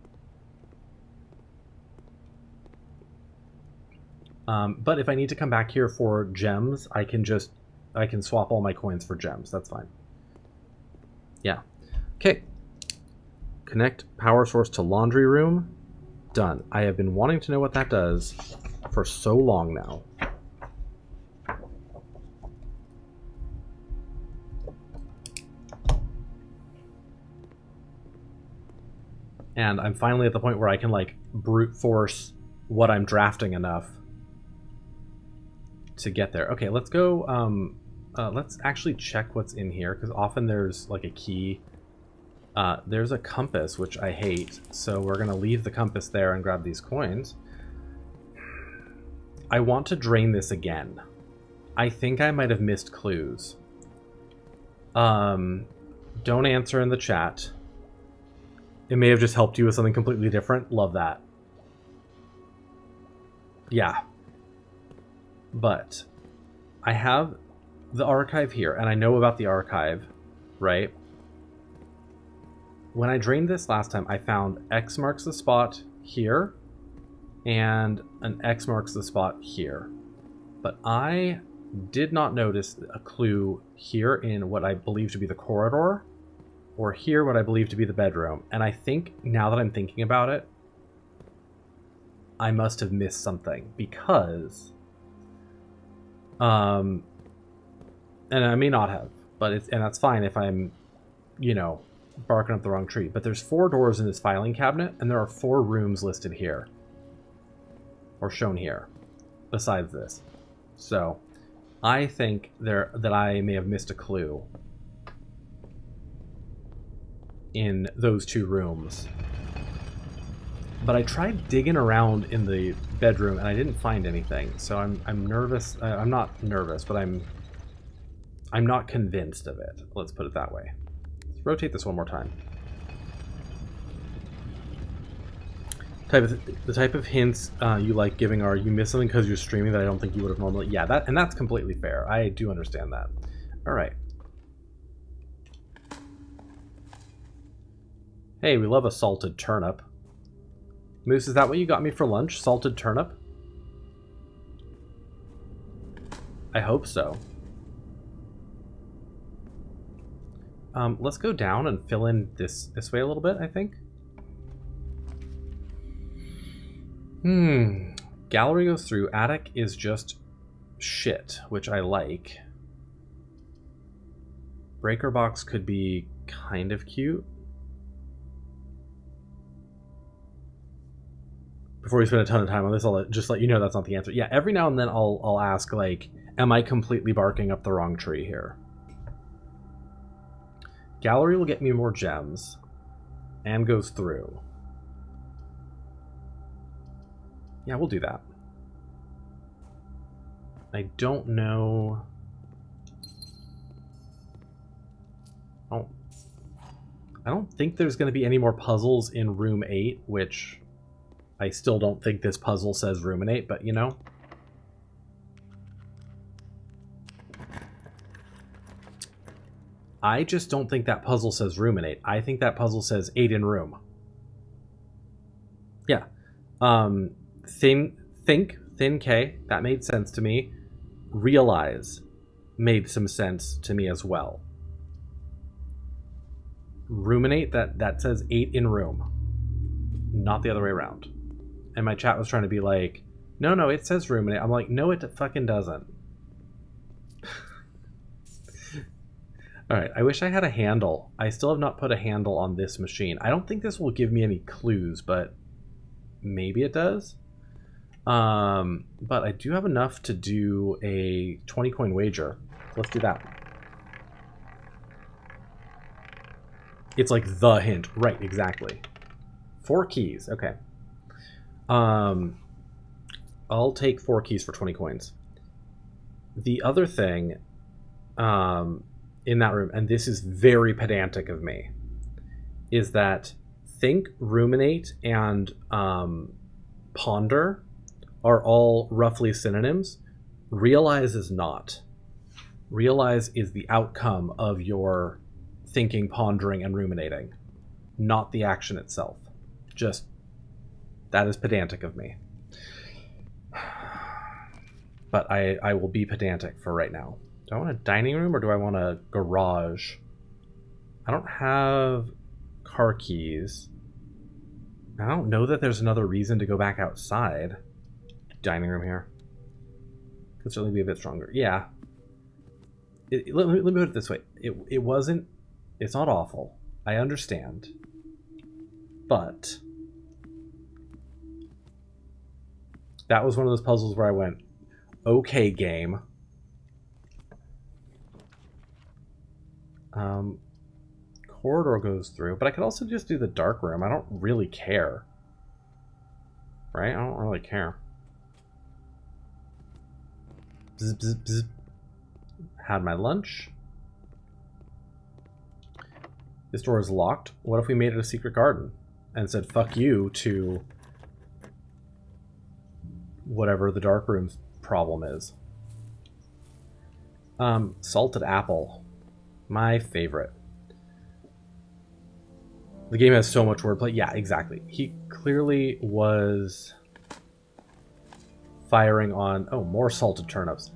Speaker 1: But if I need to come back here for gems, I can swap all my coins for gems. That's fine. Yeah. Okay. Connect power source to laundry room. Done. I have been wanting to know what that does for so long now. And I'm finally at the point where I can like brute force what I'm drafting enough to get there. Okay, let's go. Let's actually check what's in here, because often there's like a key. There's a compass, which I hate, so we're going to leave the compass there and grab these coins. I want to drain this again. I think I might have missed clues. Don't answer in the chat. It may have just helped you with something completely different. Love that. Yeah. But I have the archive here, and I know about the archive, right? When I drained this last time, I found X marks the spot here, and an X marks the spot here. But I did not notice a clue here in what I believe to be the corridor, or here what I believe to be the bedroom. And I think, now that I'm thinking about it, I must have missed something, because... and I may not have, but and that's fine if I'm, you know, barking up the wrong tree. But there's 4 doors in this filing cabinet, and there are 4 rooms listed here. or shown here, besides this. So I think that I may have missed a clue in those two rooms. But I tried digging around in the bedroom and I didn't find anything. So I'm nervous. I'm not nervous, but I'm not convinced of it. Let's put it that way. Let's rotate this one more time. The type of hints you like giving are, you miss something because you're streaming that I don't think you would have normally. Yeah, that's completely fair. I do understand that. All right. Hey, we love a salted turnip. Moose, is that what you got me for lunch? Salted turnip? I hope so. Let's go down and fill in this way a little bit, I think. Gallery goes through. Attic is just shit, which I like. Breaker box could be kind of cute. Before we spend a ton of time on this, I'll just let you know that's not the answer. Yeah, every now and then I'll ask, like, am I completely barking up the wrong tree here? Gallery will get me more gems. And goes through. Yeah, we'll do that. I don't know... I don't think there's going to be any more puzzles in room 8, which I still don't think this puzzle says ruminate, but you know. I just don't think that puzzle says ruminate. I think that puzzle says 8 in room. Yeah. Thin K, that made sense to me. Realize made some sense to me as well. Ruminate, that says 8 in room. Not the other way around. And my chat was trying to be like, no, it says ruminate. I'm like, no, it fucking doesn't. Alright, I wish I had a handle. I still have not put a handle on this machine. I don't think this will give me any clues, but maybe it does. But I do have enough to do a 20 coin wager. Let's do that. It's like the hint. Right, exactly. 4 keys. Okay. I'll take 4 keys for 20 coins. The other thing in that room, and this is very pedantic of me, is that think, ruminate, and ponder are all roughly synonyms. Realize is not. Realize is the outcome of your thinking, pondering, and ruminating, not the action itself. Just, that is pedantic of me. But I will be pedantic for right now. Do I want a dining room or do I want a garage? I don't have car keys. I don't know that there's another reason to go back outside. Dining room here. Could certainly be a bit stronger. Yeah. Let me put it this way. It wasn't... It's not awful. I understand. But... that was one of those puzzles where I went, okay, game. Corridor goes through, but I could also just do the dark room. I don't really care. Right? I don't really care. Bzz, bzz, bzz. Had my lunch. This door is locked. What if we made it a secret garden and said fuck you to whatever the dark room's problem is? Salted apple. My favorite. The game has so much wordplay. Yeah, exactly. He clearly was firing on... oh, more salted turnips.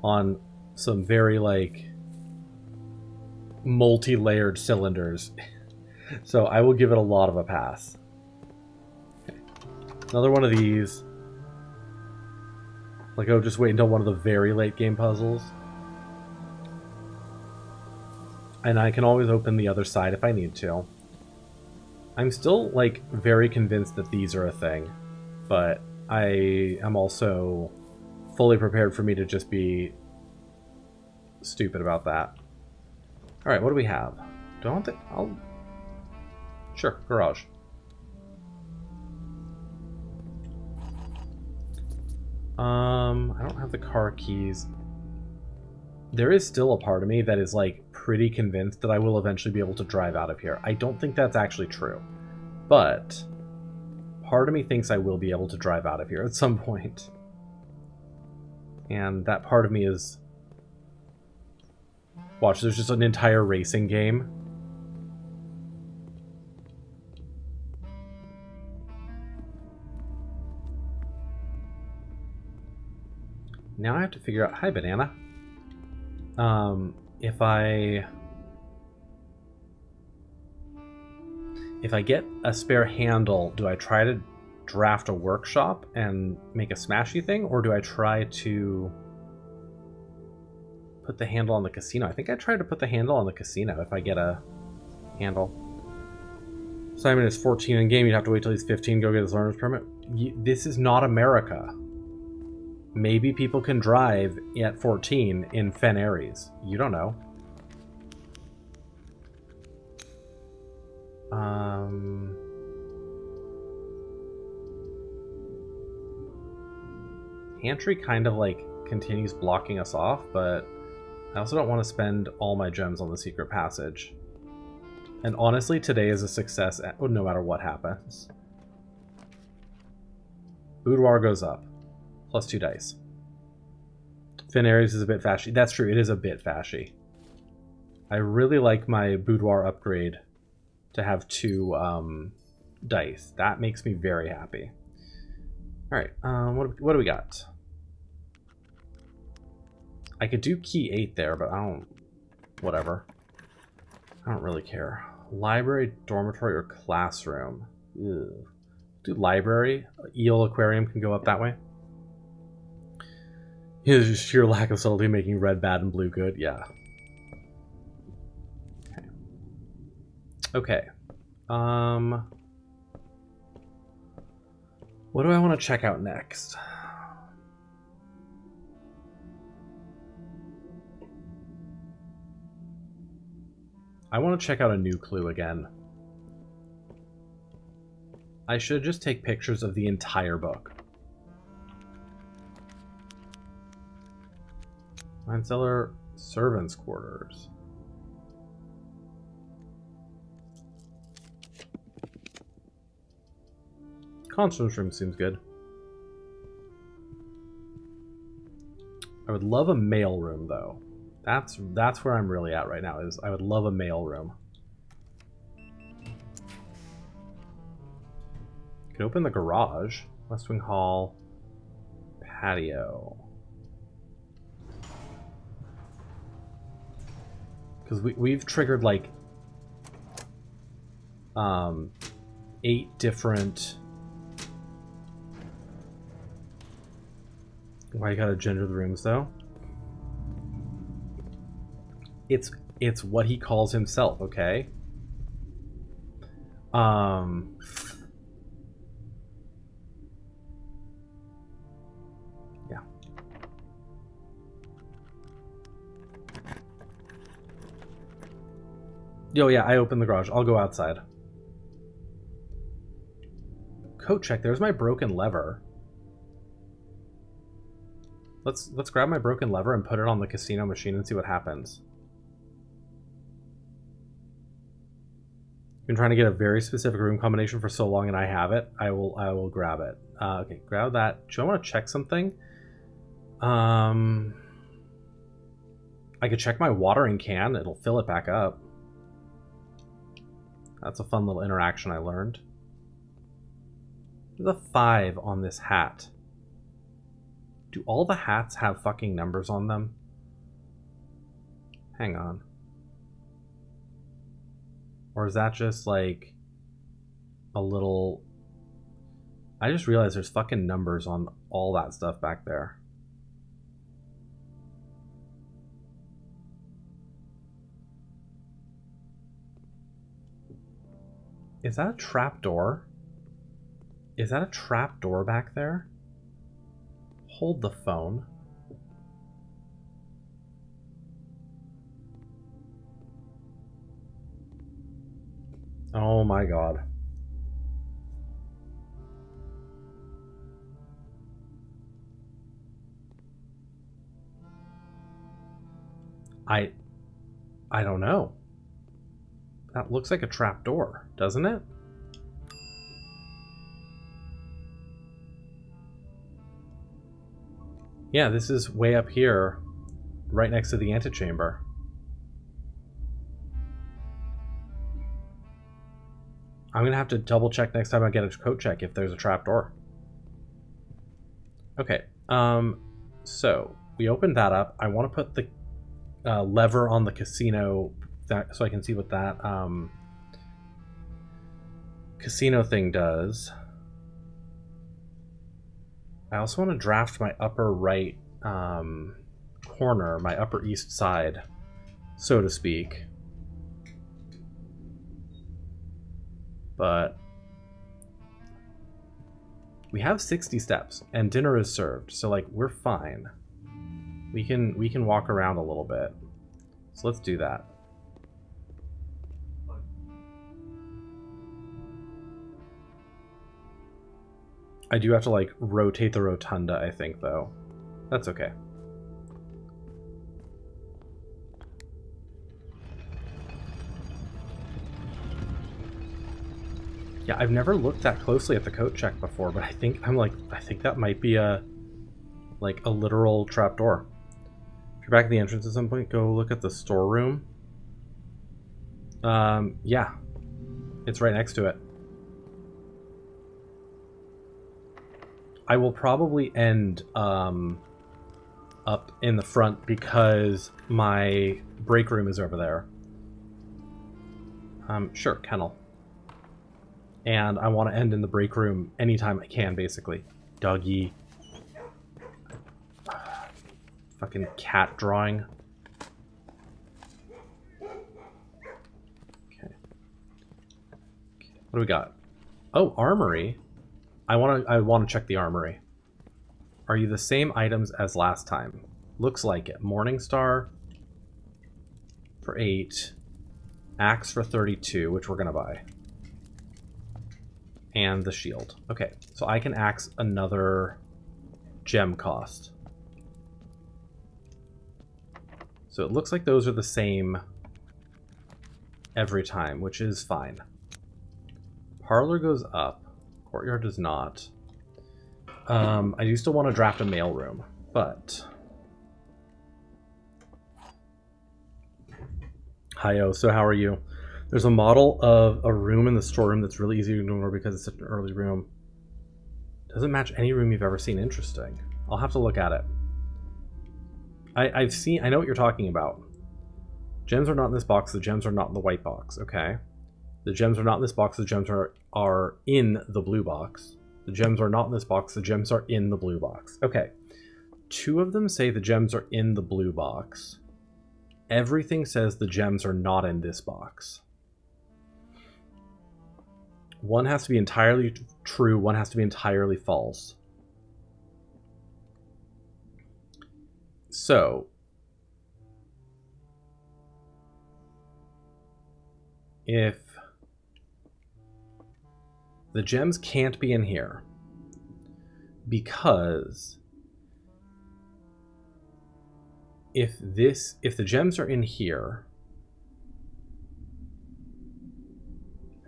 Speaker 1: On some very, like, multi-layered cylinders. So I will give it a lot of a pass. Okay. Another one of these. Like, oh, just wait until one of the very late game puzzles. And I can always open the other side if I need to. I'm still, like, very convinced that these are a thing. But I am also fully prepared for me to just be stupid about that. Alright, what do we have? Do I want the... Sure, garage. I don't have the car keys. There is still a part of me that is, like, pretty convinced that I will eventually be able to drive out of here. I don't think that's actually true. But part of me thinks I will be able to drive out of here at some point. And that part of me is... Watch, there's just an entire racing game. Now I have to figure out... Hi, Banana. If I get a spare handle, do I try to draft a workshop and make a smashy thing, or do I try to put the handle on the casino? I think I try to put the handle on the casino if I get a handle. Simon is 14 in game. You'd have to wait till he's 15 to go get his learner's permit. This is not America. Maybe people can drive at 14 in Fen Ares. You don't know. Pantry kind of like continues blocking us off, but I also don't want to spend all my gems on the secret passage. And honestly, today is a success no matter what happens. Boudoir goes up. Plus 2 dice. Fen Ares is a bit fashy. That's true, it is a bit fashy. I really like my boudoir upgrade to have 2 dice. That makes me very happy. Alright, what do we got? I could do key 8 there, but I don't... Whatever. I don't really care. Library, dormitory, or classroom? Ew. Do library. Eel aquarium can go up that way. His sheer lack of subtlety making red bad and blue good. Yeah. Okay. What do I want to check out next? I want to check out a new clue again. I should just take pictures of the entire book. Wine cellar, servants' quarters. Conference room seems good. I would love a mail room, though. That's where I'm really at right now, is I would love a mail room. Could open the garage. West Wing Hall. Patio. Because we've triggered like 8 different... Why you gotta gender the rooms though? It's what he calls himself, okay? Yeah. Yo, yeah, I opened the garage. I'll go outside. Coat check. There's my broken lever. Let's grab my broken lever and put it on the casino machine and see what happens. Been trying to get a very specific room combination for so long, and I have it. I will grab it. Okay, grab that. Do I want to check something? I could check my watering can. It'll fill it back up. That's a fun little interaction I learned. There's a 5 on this hat. Do all the hats have fucking numbers on them? Hang on. Or is that just like a little... I just realized there's fucking numbers on all that stuff back there. Is that a trap door? Is that a trap door back there? hold the phone. Oh my god. I don't know. That looks like a trap door, doesn't it? Yeah, this is way up here, right next to the antechamber. I'm gonna have to double check next time I get a code check if there's a trap door. Okay, so we opened that up. I want to put the lever on the casino so I can see what that casino thing does. I also want to draft my upper right corner, my upper east side, so to speak. But we have 60 steps and dinner is served, so like we're fine. We can walk around a little bit. So let's do that. I do have to like rotate the rotunda, I think, though. That's okay. Yeah, I've never looked that closely at the coat check before, but I think that might be a literal trapdoor. If you're back at the entrance at some point, go look at the storeroom. Yeah. It's right next to it. I will probably end up in the front because my break room is over there. Sure, kennel. And I want to end in the break room anytime I can, basically. Doggy. Fucking cat drawing. Okay. What do we got? Oh, armory. I want to check the armory. Are you the same items as last time? Looks like it. Morningstar for 8. Axe for 32, which we're going to buy. And the shield. Okay, so I can axe another gem cost. So it looks like those are the same every time, which is fine. Parlor goes up. Courtyard does not. I do still want to draft a mailroom, but... Hi-oh, so how are you? There's a model of a room in the storeroom that's really easy to ignore because it's such an early room. Doesn't match any room you've ever seen. Interesting. I'll have to look at it. I know what you're talking about. Gems are not in this box, the gems are not in the white box. Okay. The gems are not in this box, the gems are in the blue box. The gems are not in this box, the gems are in the blue box. Okay. 2 of them say the gems are in the blue box. Everything says the gems are not in this box. One has to be entirely true, one has to be entirely false. So, if the gems can't be in here, because if the gems are in here,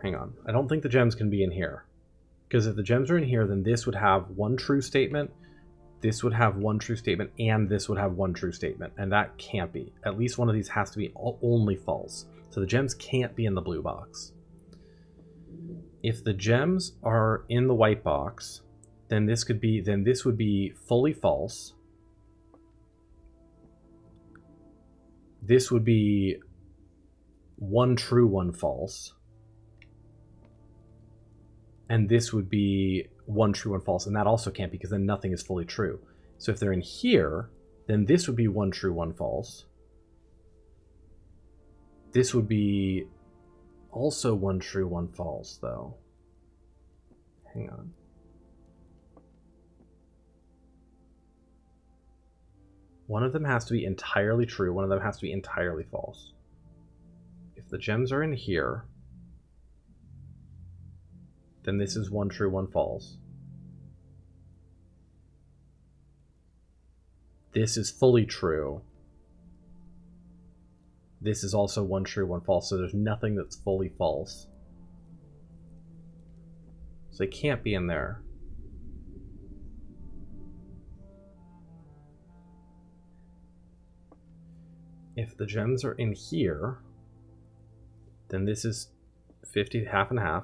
Speaker 1: hang on, I don't think the gems can be in here, because if the gems are in here, then this would have one true statement, this would have one true statement, and this would have one true statement, and that can't be. At least one of these has to be only false. So the gems can't be in the blue box. If the gems are in the white box, then this would be fully false. This would be one true, one false. And this would be one true, one false, and that also can't be because then nothing is fully true. So if they're in here, then this would be one true, one false. This would be also one true, one false, though. Hang on. One of them has to be entirely true. One of them has to be entirely false. If the gems are in here, then this is one true, one false. This is fully true. This is also one true, one false, so there's nothing that's fully false. So they can't be in there. If the gems are in here, then this is 50, half and half.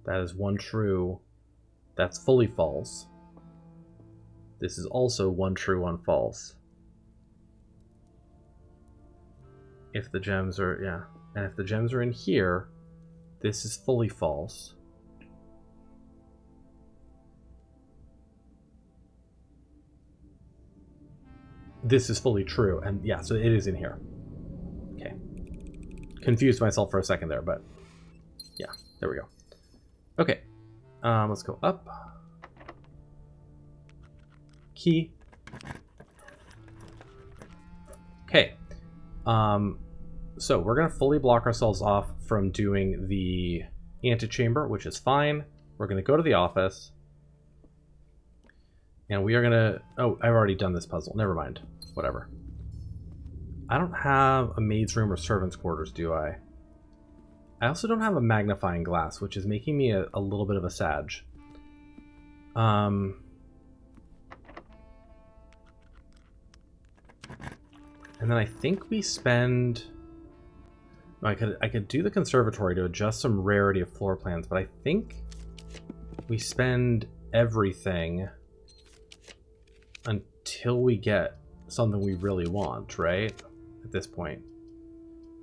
Speaker 1: That is one true. That's fully false. This is also one true, one false. If the gems are, yeah. And if the gems are in here, this is fully false. This is fully true, and yeah, so it is in here. Okay. Confused myself for a second there, but yeah, there we go. Okay, let's go up. Key. Okay. So we're gonna fully block ourselves off from doing the antechamber, which is fine. We're gonna go to the office. And we are gonna... Oh, I've already done this puzzle. Never mind. Whatever. I don't have a maid's room or servant's quarters, do I? I also don't have a magnifying glass, which is making me a little bit of a sag. And then I think we spend... I could do the conservatory to adjust some rarity of floor plans, but I think we spend everything until we get something we really want, right? At this point.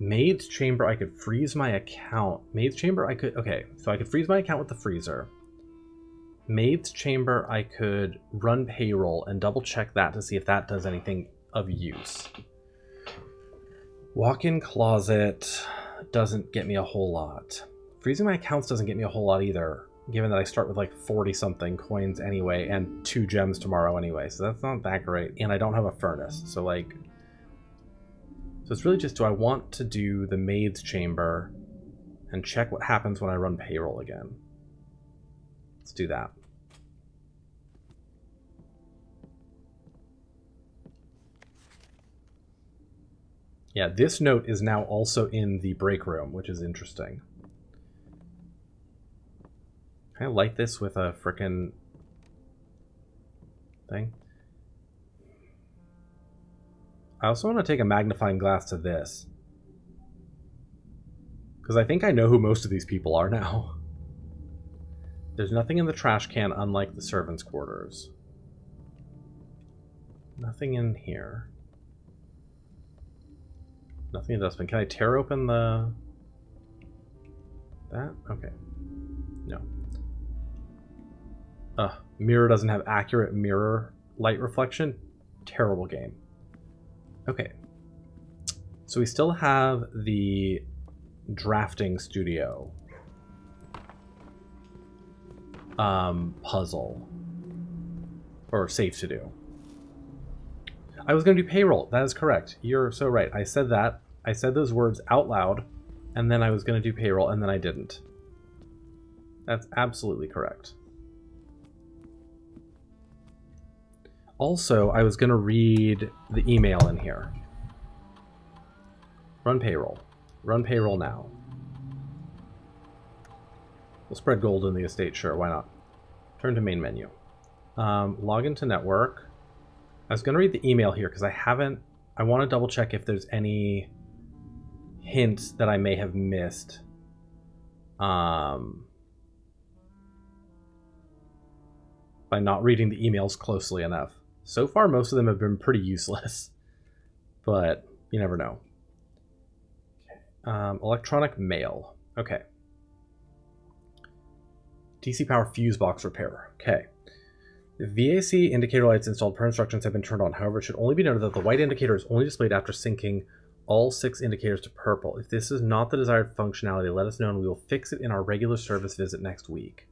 Speaker 1: Maid's chamber, I could freeze my account. Maid's chamber, I could... Okay, so I could freeze my account with the freezer. Maid's chamber, I could run payroll and double check that to see if that does anything of use. Walk-in closet doesn't get me a whole lot. Freezing my accounts doesn't get me a whole lot either, given that I start with like 40-something coins anyway, and 2 gems tomorrow anyway, so that's not that great. And I don't have a furnace, so like... So it's really just, do I want to do the maid's chamber and check what happens when I run payroll again? Let's do that. Yeah, this note is now also in the break room, which is interesting. Can I light this with a frickin' thing? I also want to take a magnifying glass to this. Because I think I know who most of these people are now. There's nothing in the trash can, unlike the servants' quarters. Nothing in here. Nothing in the dustbin. Can I tear open the... That? Okay. No. Mirror doesn't have accurate mirror light reflection. Terrible game. Okay. So we still have the drafting studio puzzle. Or safe to do. I was going to do payroll. That is correct. You're so right. I said that. I said those words out loud, and then I was going to do payroll, and then I didn't. That's absolutely correct. Also, I was going to read the email in here. Run payroll. Run payroll now. We'll spread gold in the estate, sure, why not? Turn to main menu. Log into network. I was going to read the email here because I want to double check if there's any hints that I may have missed. By not reading the emails closely enough. So far, most of them have been pretty useless, but you never know. Electronic mail. Okay. DC power fuse box repair. Okay. The VAC indicator lights installed per instructions have been turned on. However, it should only be noted that the white indicator is only displayed after syncing all 6 indicators to purple. If this is not the desired functionality, let us know and we will fix it in our regular service visit next week.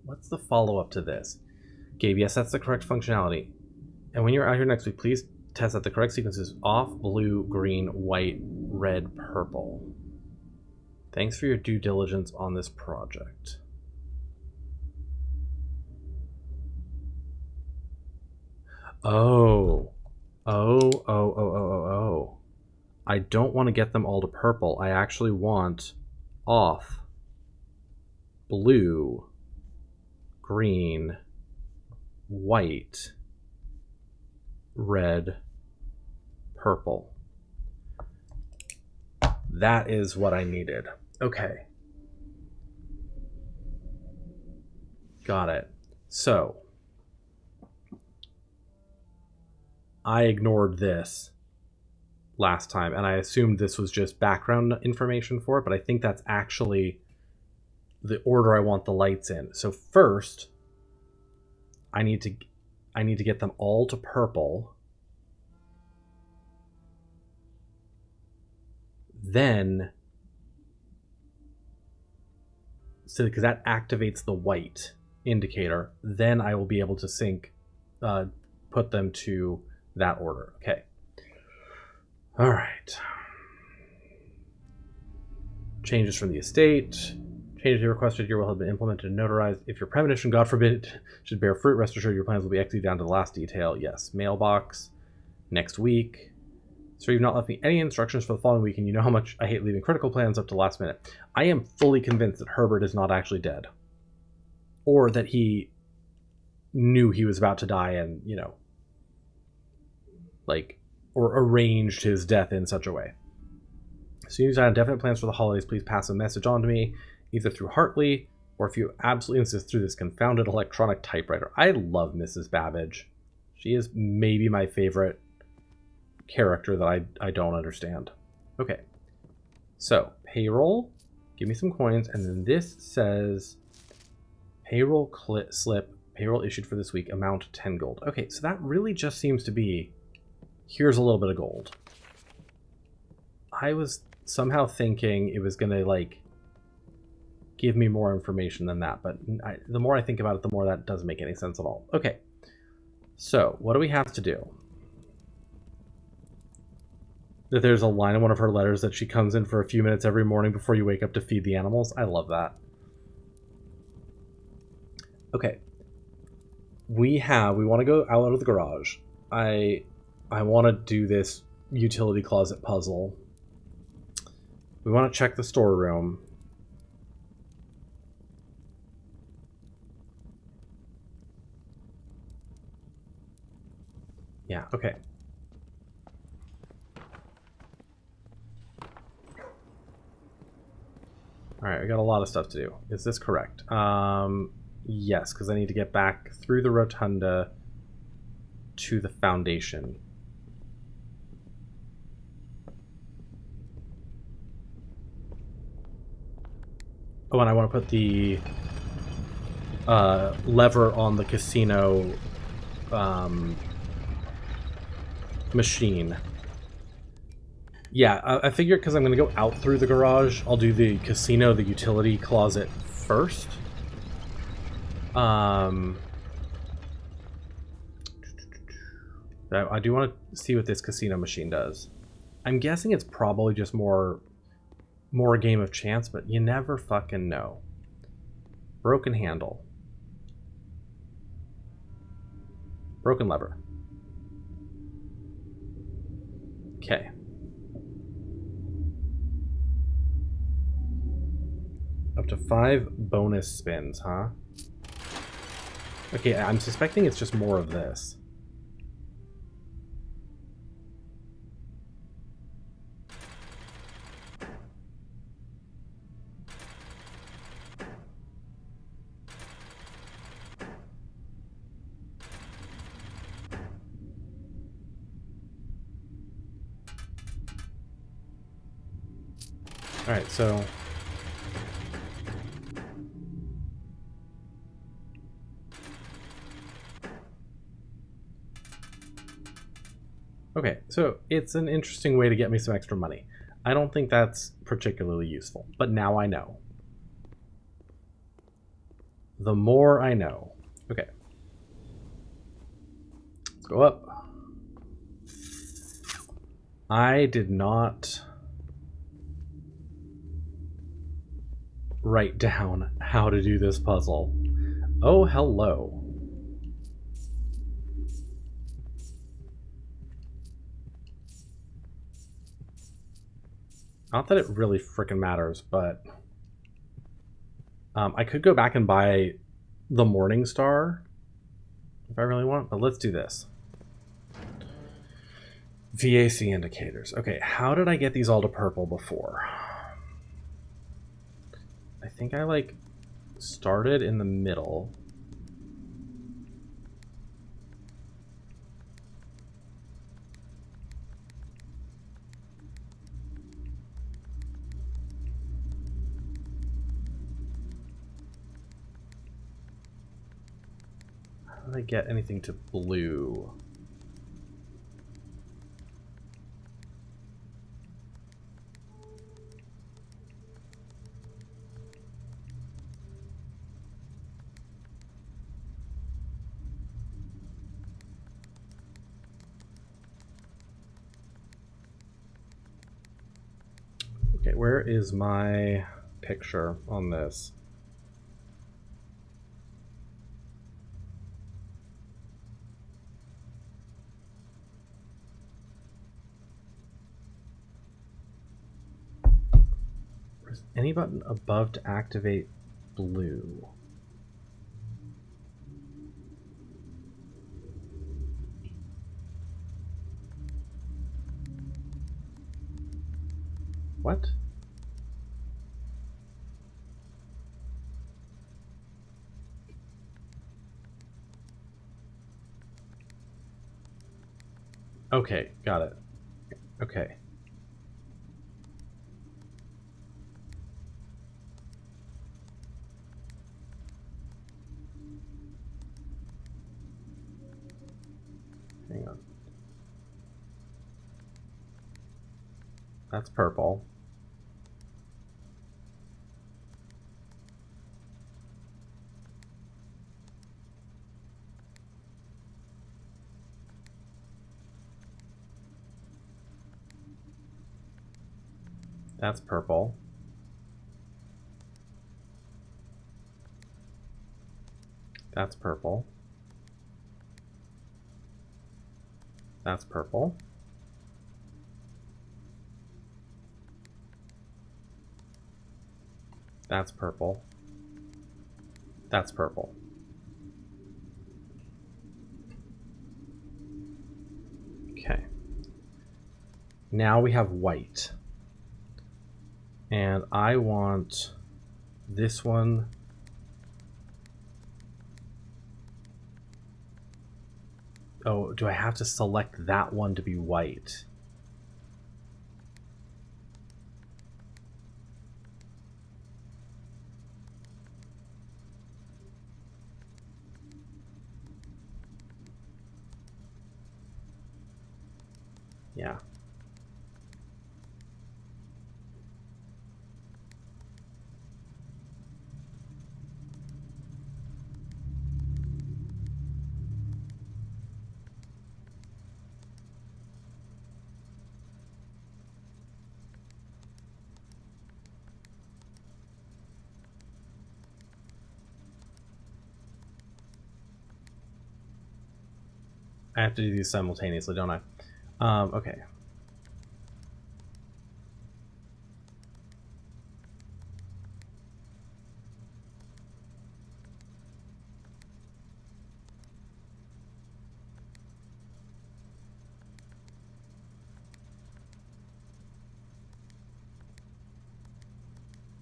Speaker 1: what's the follow-up to this? Gabe, yes, that's the correct functionality. And when you're out here next week, please test that the correct sequence is off, blue, green, white, red, purple. Thanks for your due diligence on this project. Oh. Oh. I don't want to get them all to purple. I actually want off, blue, green, white, red, purple. That is what I needed. Okay. Got it. So I ignored this last time, and I assumed this was just background information for it, but I think that's actually the order I want the lights in. So first, I need to get them all to purple. Then, so because that activates the white indicator, then I will be able to put them to that order. Okay. All right. Changes from the estate. Changes you requested your will have been implemented and notarized. If your premonition, God forbid, should bear fruit, rest assured your plans will be executed down to the last detail. Yes. Mailbox. Next week. So you've not left me any instructions for the following week, and you know how much I hate leaving critical plans up to last minute. I am fully convinced that Herbert is not actually dead. Or that he knew he was about to die and, or arranged his death in such a way. As soon as I have definite plans for the holidays, please pass a message on to me, either through Hartley, or if you absolutely insist, through this confounded electronic typewriter. I love Mrs. Babbage. She is maybe my favorite character that I don't understand. Okay. So, payroll. Give me some coins. And then this says payroll slip, payroll issued for this week, amount 10 gold. Okay, so that really just seems to be, here's a little bit of gold. I was somehow thinking it was going to, give me more information than that. But the more I think about it, the more that doesn't make any sense at all. Okay. So, what do we have to do? That there's a line in one of her letters that she comes in for a few minutes every morning before you wake up to feed the animals. I love that. Okay. We want to go out of the garage. I want to do this utility closet puzzle. We want to check the storeroom. Yeah, okay. Alright, we got a lot of stuff to do. Is this correct? Yes, because I need to get back through the rotunda to the foundation. Oh, and I want to put the lever on the casino machine. Yeah, I figured because I'm going to go out through the garage, I'll do the casino, the utility closet first. I do want to see what this casino machine does. I'm guessing it's probably just more a game of chance, but you never fucking know. Broken handle. Broken lever. Okay. Up to 5 bonus spins, huh? Okay, I'm suspecting it's just more of this. Alright, so... Okay, so it's an interesting way to get me some extra money. I don't think that's particularly useful, but now I know. The more I know. Okay. Let's go up. I did not write down how to do this puzzle. Oh, hello. Not that it really freaking matters, but I could go back and buy the Morning Star if I really want, but let's do this. VAC indicators. Okay, how did I get these all to purple before? I think I like started in the middle. How did I get anything to blue? Okay, where is my picture on this? Is any button above to activate blue? What? Okay, got it. Okay. Hang on. That's purple. That's purple. That's purple. That's purple. That's purple. That's purple. Okay. Now we have white. And I want this one. Oh, do I have to select that one to be white? Yeah. I have to do these simultaneously, don't I? Okay.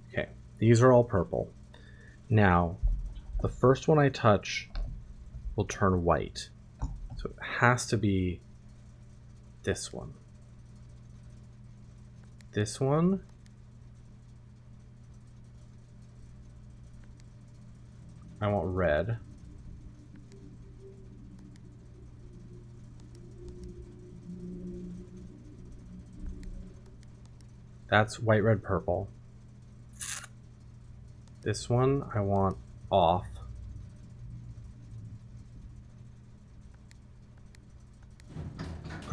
Speaker 1: Okay, these are all purple. Now, the first one I touch will turn white. So it has to be this one. This one. I want red. That's white, red, purple. This one I want off.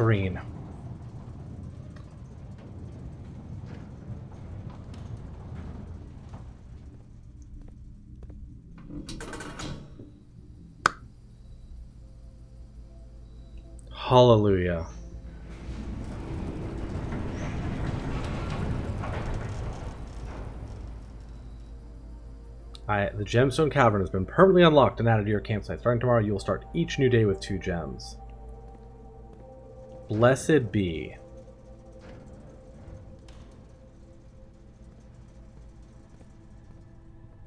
Speaker 1: green. Hallelujah. The Gemstone Cavern has been permanently unlocked and added to your campsite. Starting tomorrow, you will start each new day with 2 gems. Blessed be.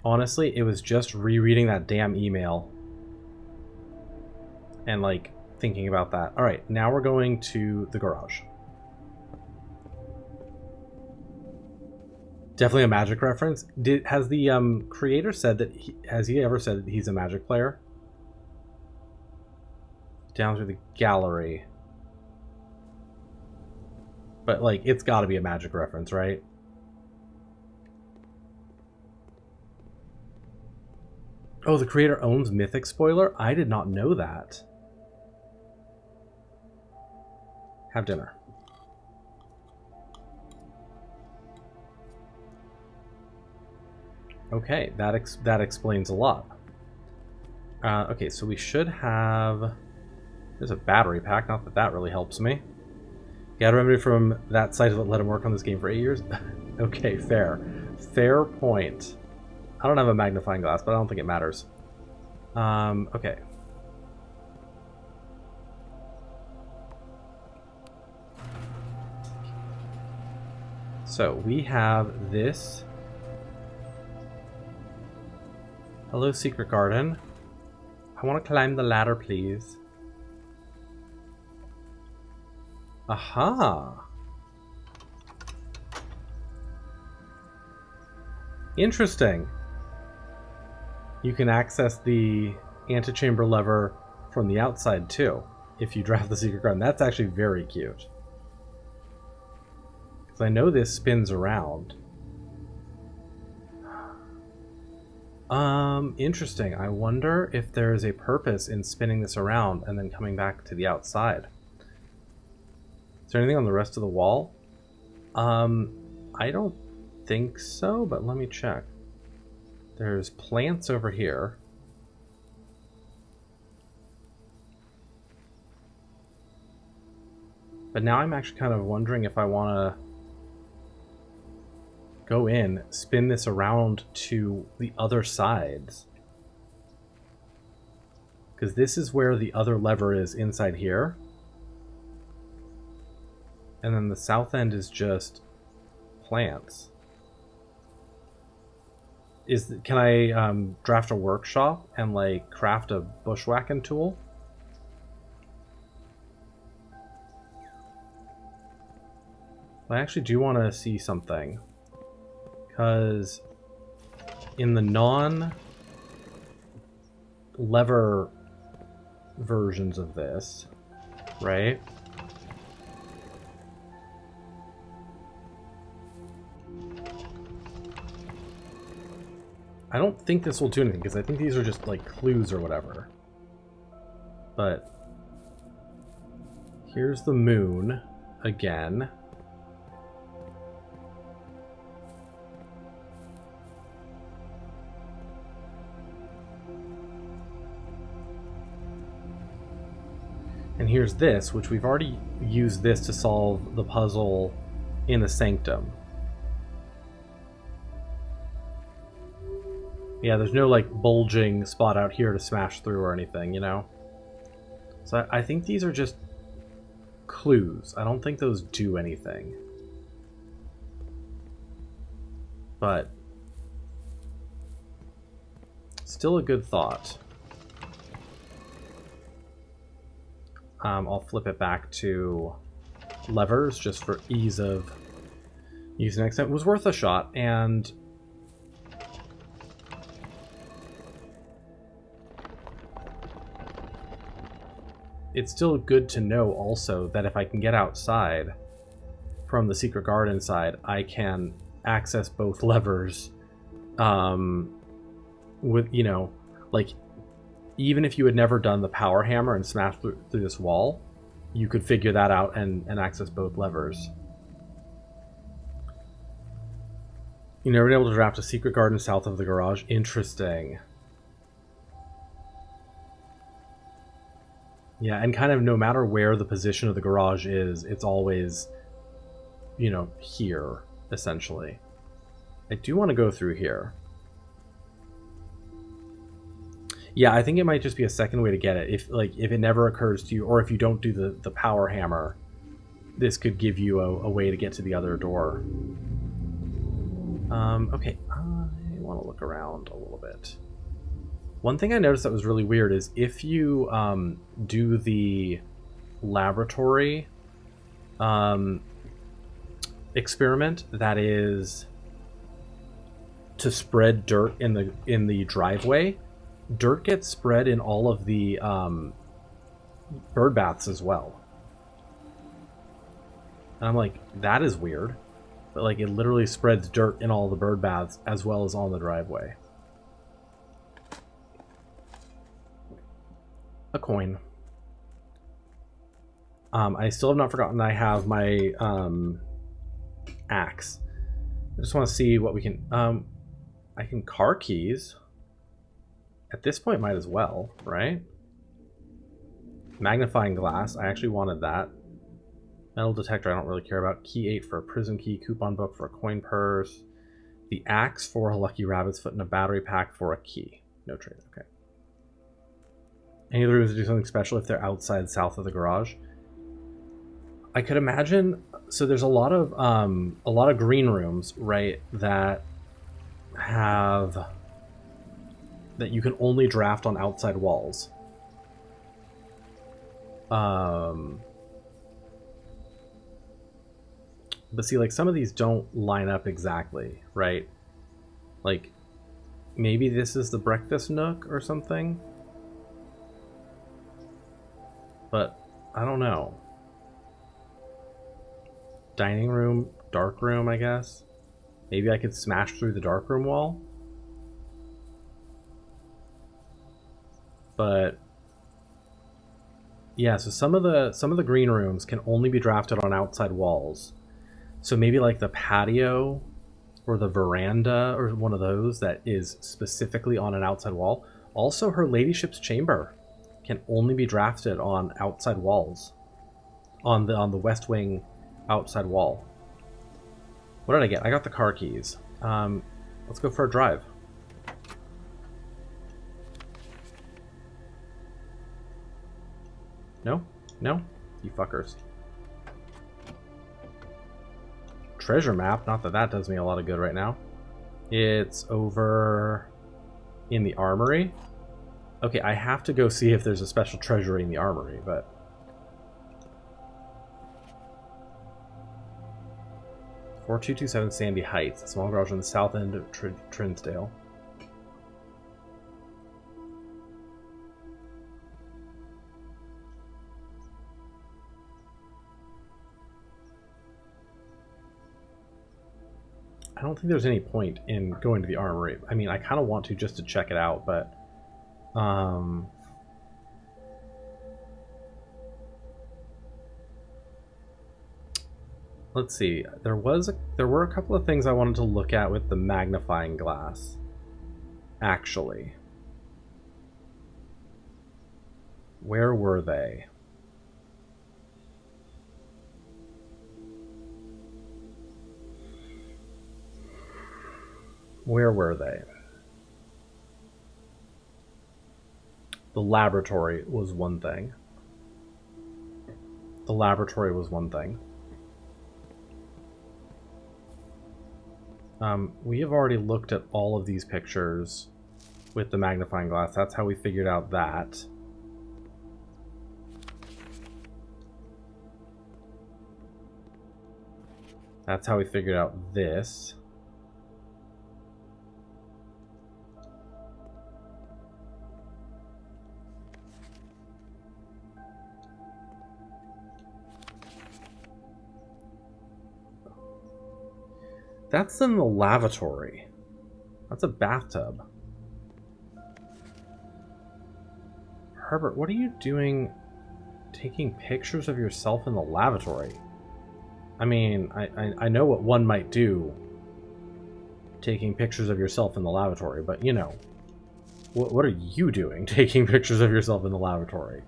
Speaker 1: Honestly, it was just rereading that damn email and, like, thinking about that. Alright, now we're going to the garage. Definitely a Magic reference. Has the creator said that has he ever said that he's a Magic player? Down through the gallery. But, like, it's got to be a Magic reference, right? Oh, the creator owns Mythic Spoiler? I did not know that. Have dinner. Okay, that explains a lot. Okay, so we should have... There's a battery pack, not that that really helps me. Got a remedy from that site that let him work on this game for 8 years? Okay, fair. Fair point. I don't have a magnifying glass, but I don't think it matters. Okay. So, we have this... Hello, Secret Garden. I want to climb the ladder, please. Aha! Interesting. You can access the antechamber lever from the outside, too, if you draft the Secret Garden. That's actually very cute. Because I know this spins around. Interesting. I wonder if there is a purpose in spinning this around and then coming back to the outside. Is there anything on the rest of the wall? I don't think so, but let me check. There's plants over here. But now I'm actually kind of wondering if I want to go in, spin this around to the other sides. Because this is where the other lever is inside here. And then the south end is just plants. Can I draft a workshop and, like, craft a bushwhacking tool? I actually do want to see something. Because in the non-lever versions of this, right? I don't think this will do anything, because I think these are just, like, clues or whatever. But here's the moon again. And here's this, which we've already used this to solve the puzzle in the Sanctum. Yeah, there's no, like, bulging spot out here to smash through or anything, you know? So I think these are just clues. I don't think those do anything. But still a good thought. I'll flip it back to levers just for ease of use next time. It was worth a shot, and it's still good to know also that if I can get outside from the Secret Garden side, I can access both levers with, you know, like, even if you had never done the power hammer and smashed through this wall, you could figure that out and access both levers. You never been able to draft a secret garden south of the garage. Interesting. Yeah, and kind of no matter where the position of the garage is, it's always, you know, here, essentially. I do want to go through here. Yeah, I think it might just be a second way to get it. If it never occurs to you, or if you don't do the power hammer, this could give you a way to get to the other door. Okay, I want to look around a little bit. One thing I noticed that was really weird is if you do the laboratory experiment, that is to spread dirt in the driveway, dirt gets spread in all of the bird baths as well. And I'm like, that is weird. But like, it literally spreads dirt in all the bird baths as well as on the driveway. A coin. I still have not forgotten I have my axe. I just want to see what we can... I can car keys. At this point, might as well, right? Magnifying glass. I actually wanted that. Metal detector I don't really care about. Key 8 for a prison key. Coupon book for a coin purse. The axe for a lucky rabbit's foot and a battery pack for a key. No trade. Okay. Any of the rooms do something special if they're outside south of the garage? I could imagine. So there's a lot of green rooms, right? That you can only draft on outside walls. But see, like, some of these don't line up exactly, right? Like, maybe this is the breakfast nook or something? But I don't know. Dining room, dark room, I guess. Maybe I could smash through the dark room wall. But yeah, so some of the green rooms can only be drafted on outside walls. So maybe like the patio or the veranda or one of those that is specifically on an outside wall. Also, her ladyship's chamber can only be drafted on outside walls. On the west wing outside wall. What did I get? I got the car keys. Let's go for a drive. No? No? You fuckers. Treasure map. Not that that does me a lot of good right now. It's over in the armory. Okay, I have to go see if there's a special treasury in the armory, but... 4227 Sandy Heights, a small garage on the south end of Trinsdale. I don't think there's any point in going to the armory. I mean, I kind of want to just to check it out, but... let's see. There were a couple of things I wanted to look at with the magnifying glass. Actually. Where were they? Where were they? The laboratory was one thing. The laboratory was one thing. We have already looked at all of these pictures with the magnifying glass. That's how we figured out that. That's how we figured out this. That's in the lavatory. That's a bathtub. Herbert, what are you doing Taking pictures of yourself in the lavatory. I mean, I know what one might do. Taking pictures of yourself in the lavatory, but you know. What are you doing taking pictures of yourself in the lavatory?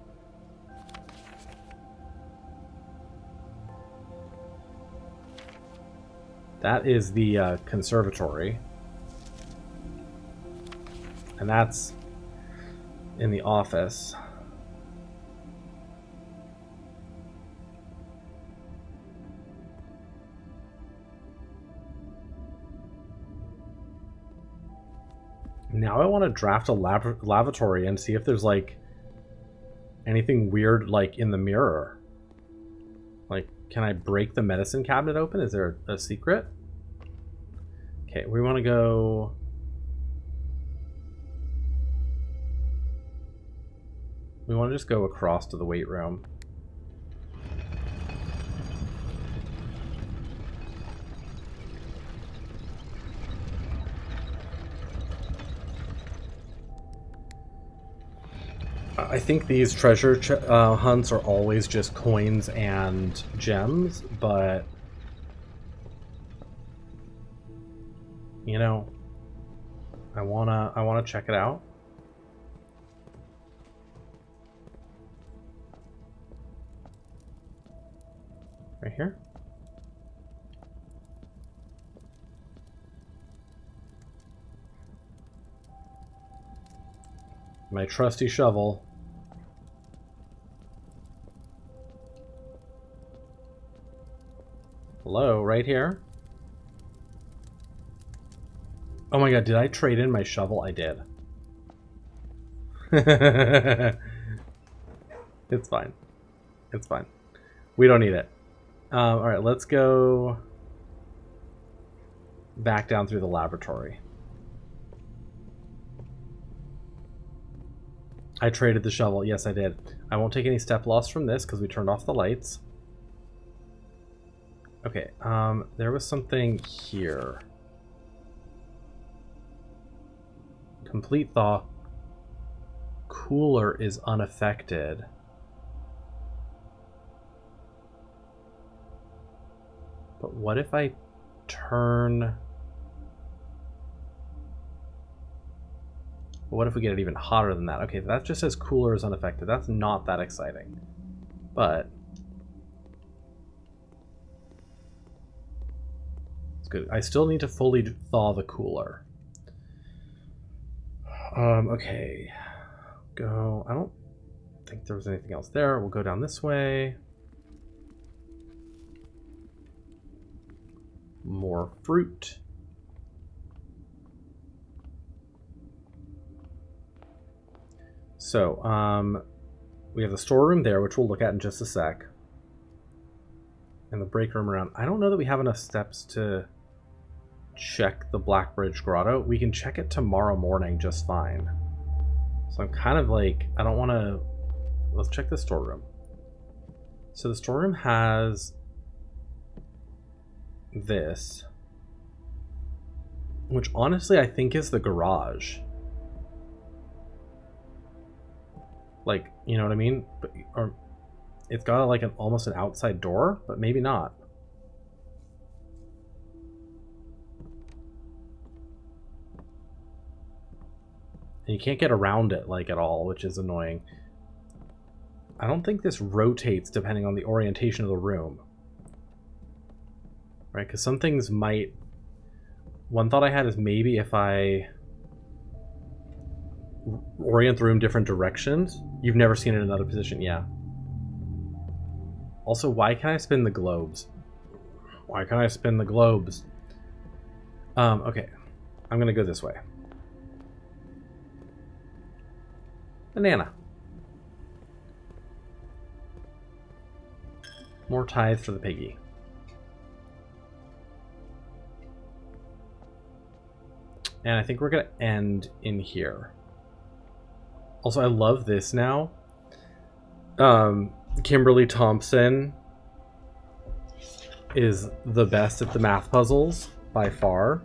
Speaker 1: That is the conservatory. And that's in the office. Now I want to draft a lavatory and see if there's like anything weird like in the mirror. Like, can I break the medicine cabinet open? Is there a secret? Okay, we want to go... We want to just go across to the weight room. I think these treasure hunts are always just coins and gems, but you know, I wanna check it out. Right here. My trusty shovel. Hello, right here. Oh my god, did I trade in my shovel? I did. It's fine. It's fine. We don't need it. Alright, let's go back down through the laboratory. I traded the shovel. Yes, I did. I won't take any step loss from this because we turned off the lights. Okay, there was something here. Complete thaw. Cooler is unaffected. But what if I turn... What if we get it even hotter than that? Okay, that just says cooler is unaffected. That's not that exciting. But... it's good. I still need to fully thaw the cooler. Okay. Go... I don't think there was anything else there. We'll go down this way. More fruit. So, we have the storeroom there, which we'll look at in just a sec. And the break room around. I don't know that we have enough steps to check the Blackbridge Grotto. We can check it tomorrow morning just fine. So I'm kind of like, I don't want to... Let's check the storeroom. So the storeroom has this, which honestly I think is the garage. Like, you know what I mean? But, or it's got like an almost an outside door, but maybe not. And you can't get around it like at all, which is annoying. I don't think this rotates depending on the orientation of the room. Right, because some things might... One thought I had is maybe if I orient the room different directions. You've never seen it in another position, yeah. Also, why can't I spin the globes? Why can't I spin the globes? Okay. I'm gonna go this way. Banana. More tithe for the piggy. And I think we're gonna end in here. Also, I love this now. Kimberly Thompson is the best at the math puzzles by far.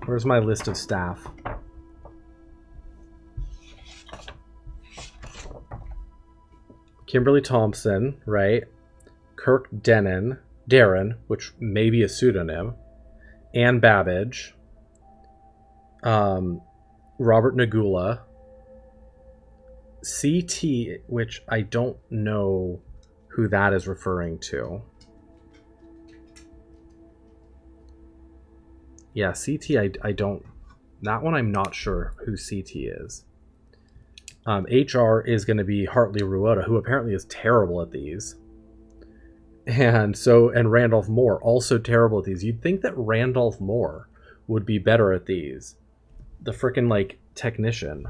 Speaker 1: Where's my list of staff? Kimberly Thompson, right? Kirk Darren, which may be a pseudonym, Anne Babbage, Robert Nagula, CT, which I don't know who that is referring to. Yeah, CT, I don't... That one I'm not sure who CT is. HR is going to be Hartley Ruota, who apparently is terrible at these. And Randolph Moore, also terrible at these. You'd think that Randolph Moore would be better at these. The frickin', like, technician.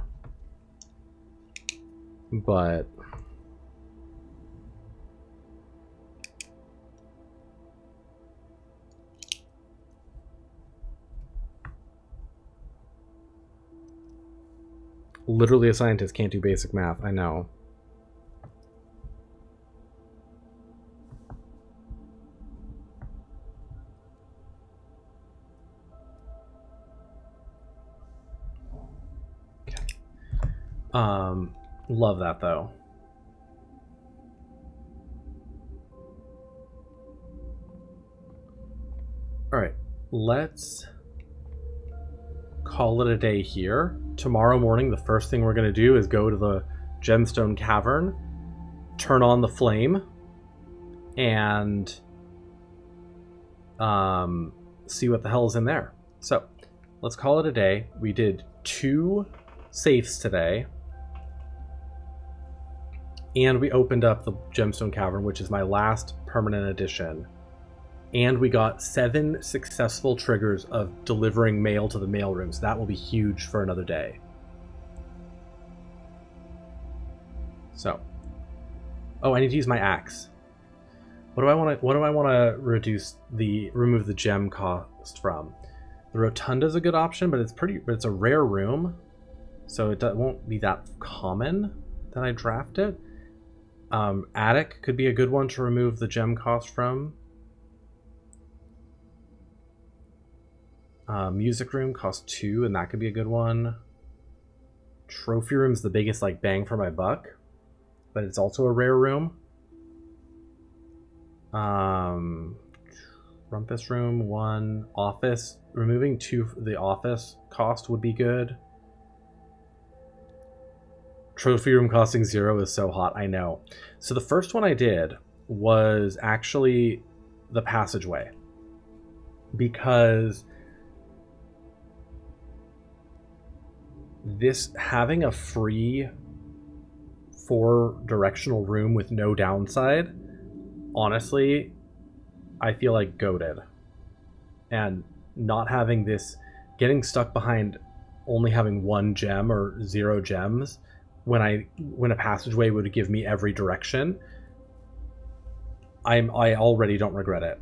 Speaker 1: But... Literally a scientist can't do basic math, I know. Okay. Love that though. Alright, let's call it a day here. Tomorrow morning, the first thing we're going to do is go to the Gemstone Cavern, turn on the flame, and see what the hell is in there. So, let's call it a day. We did 2 safes today, and we opened up the Gemstone Cavern, which is my last permanent addition. And we got 7 successful triggers of delivering mail to the mailroom, so that will be huge for another day. So, oh, I need to use my axe. What do I want to remove the gem cost from? The Rotunda is a good option, but it's a rare room, so it won't be that common that I draft it. Attic could be a good one to remove the gem cost from. Music room costs 2, and that could be a good one. Trophy room's the biggest like bang for my buck, but it's also a rare room. Rumpus room 1. Office, removing 2, the office cost would be good. Trophy room costing 0 is so hot, I know. So the first one I did was actually the passageway, because this having a free 4-directional room with no downside, honestly, I feel like goated. And not having this, getting stuck behind only having 1 gem or 0 gems when a passageway would give me every direction, I already don't regret it.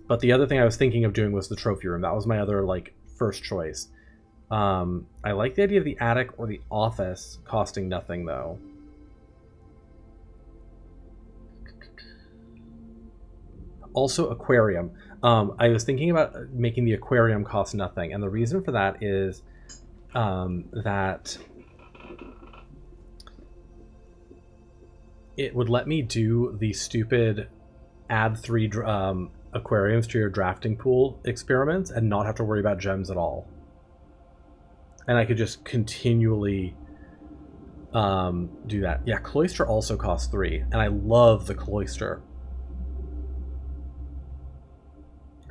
Speaker 1: But the other thing I was thinking of doing was the trophy room. That was my other like first choice. I like the idea of the attic or the office costing nothing, though. Also, aquarium. I was thinking about making the aquarium cost nothing, and the reason for that is that it would let me do the stupid add 3 aquariums to your drafting pool experiments and not have to worry about gems at all. And I could just continually do that. Yeah, Cloister also costs 3, and I love the Cloister.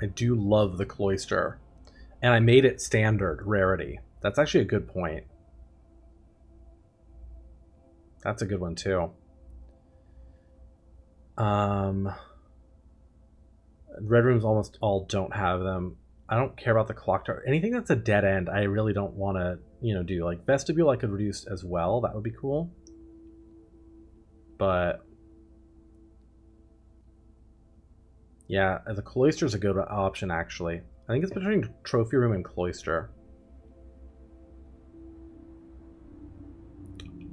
Speaker 1: I do love the Cloister. And I made it standard rarity. That's actually a good point. That's a good one, too. Red rooms almost all don't have them. I don't care about the clock tower. Anything that's a dead end, I really don't want to, do. Like vestibule, I could reduce as well. That would be cool. But yeah, the Cloister is a good option, actually. I think it's between trophy room and Cloister.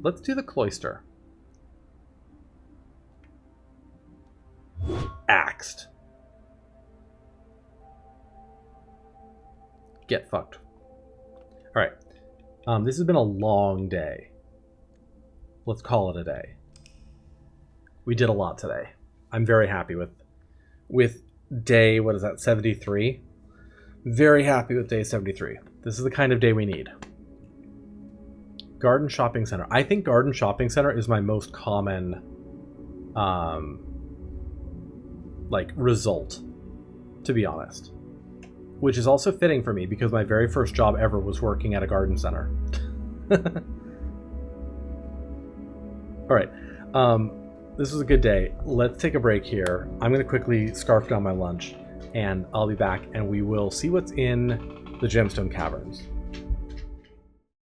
Speaker 1: Let's do the Cloister. Axed. Get fucked. Alright. This has been a long day. let's call it a day. We did a lot today. I'm very happy with day, what is that, 73? Very happy with day 73. This is the kind of day we need. Garden Shopping Center. I think Garden Shopping Center is my most common like result, to be honest. Which is also fitting for me because my very first job ever was working at a garden center. Alright. This was a good day. Let's take a break here. I'm going to quickly scarf down my lunch, and I'll be back, and we will see what's in the Gemstone Caverns.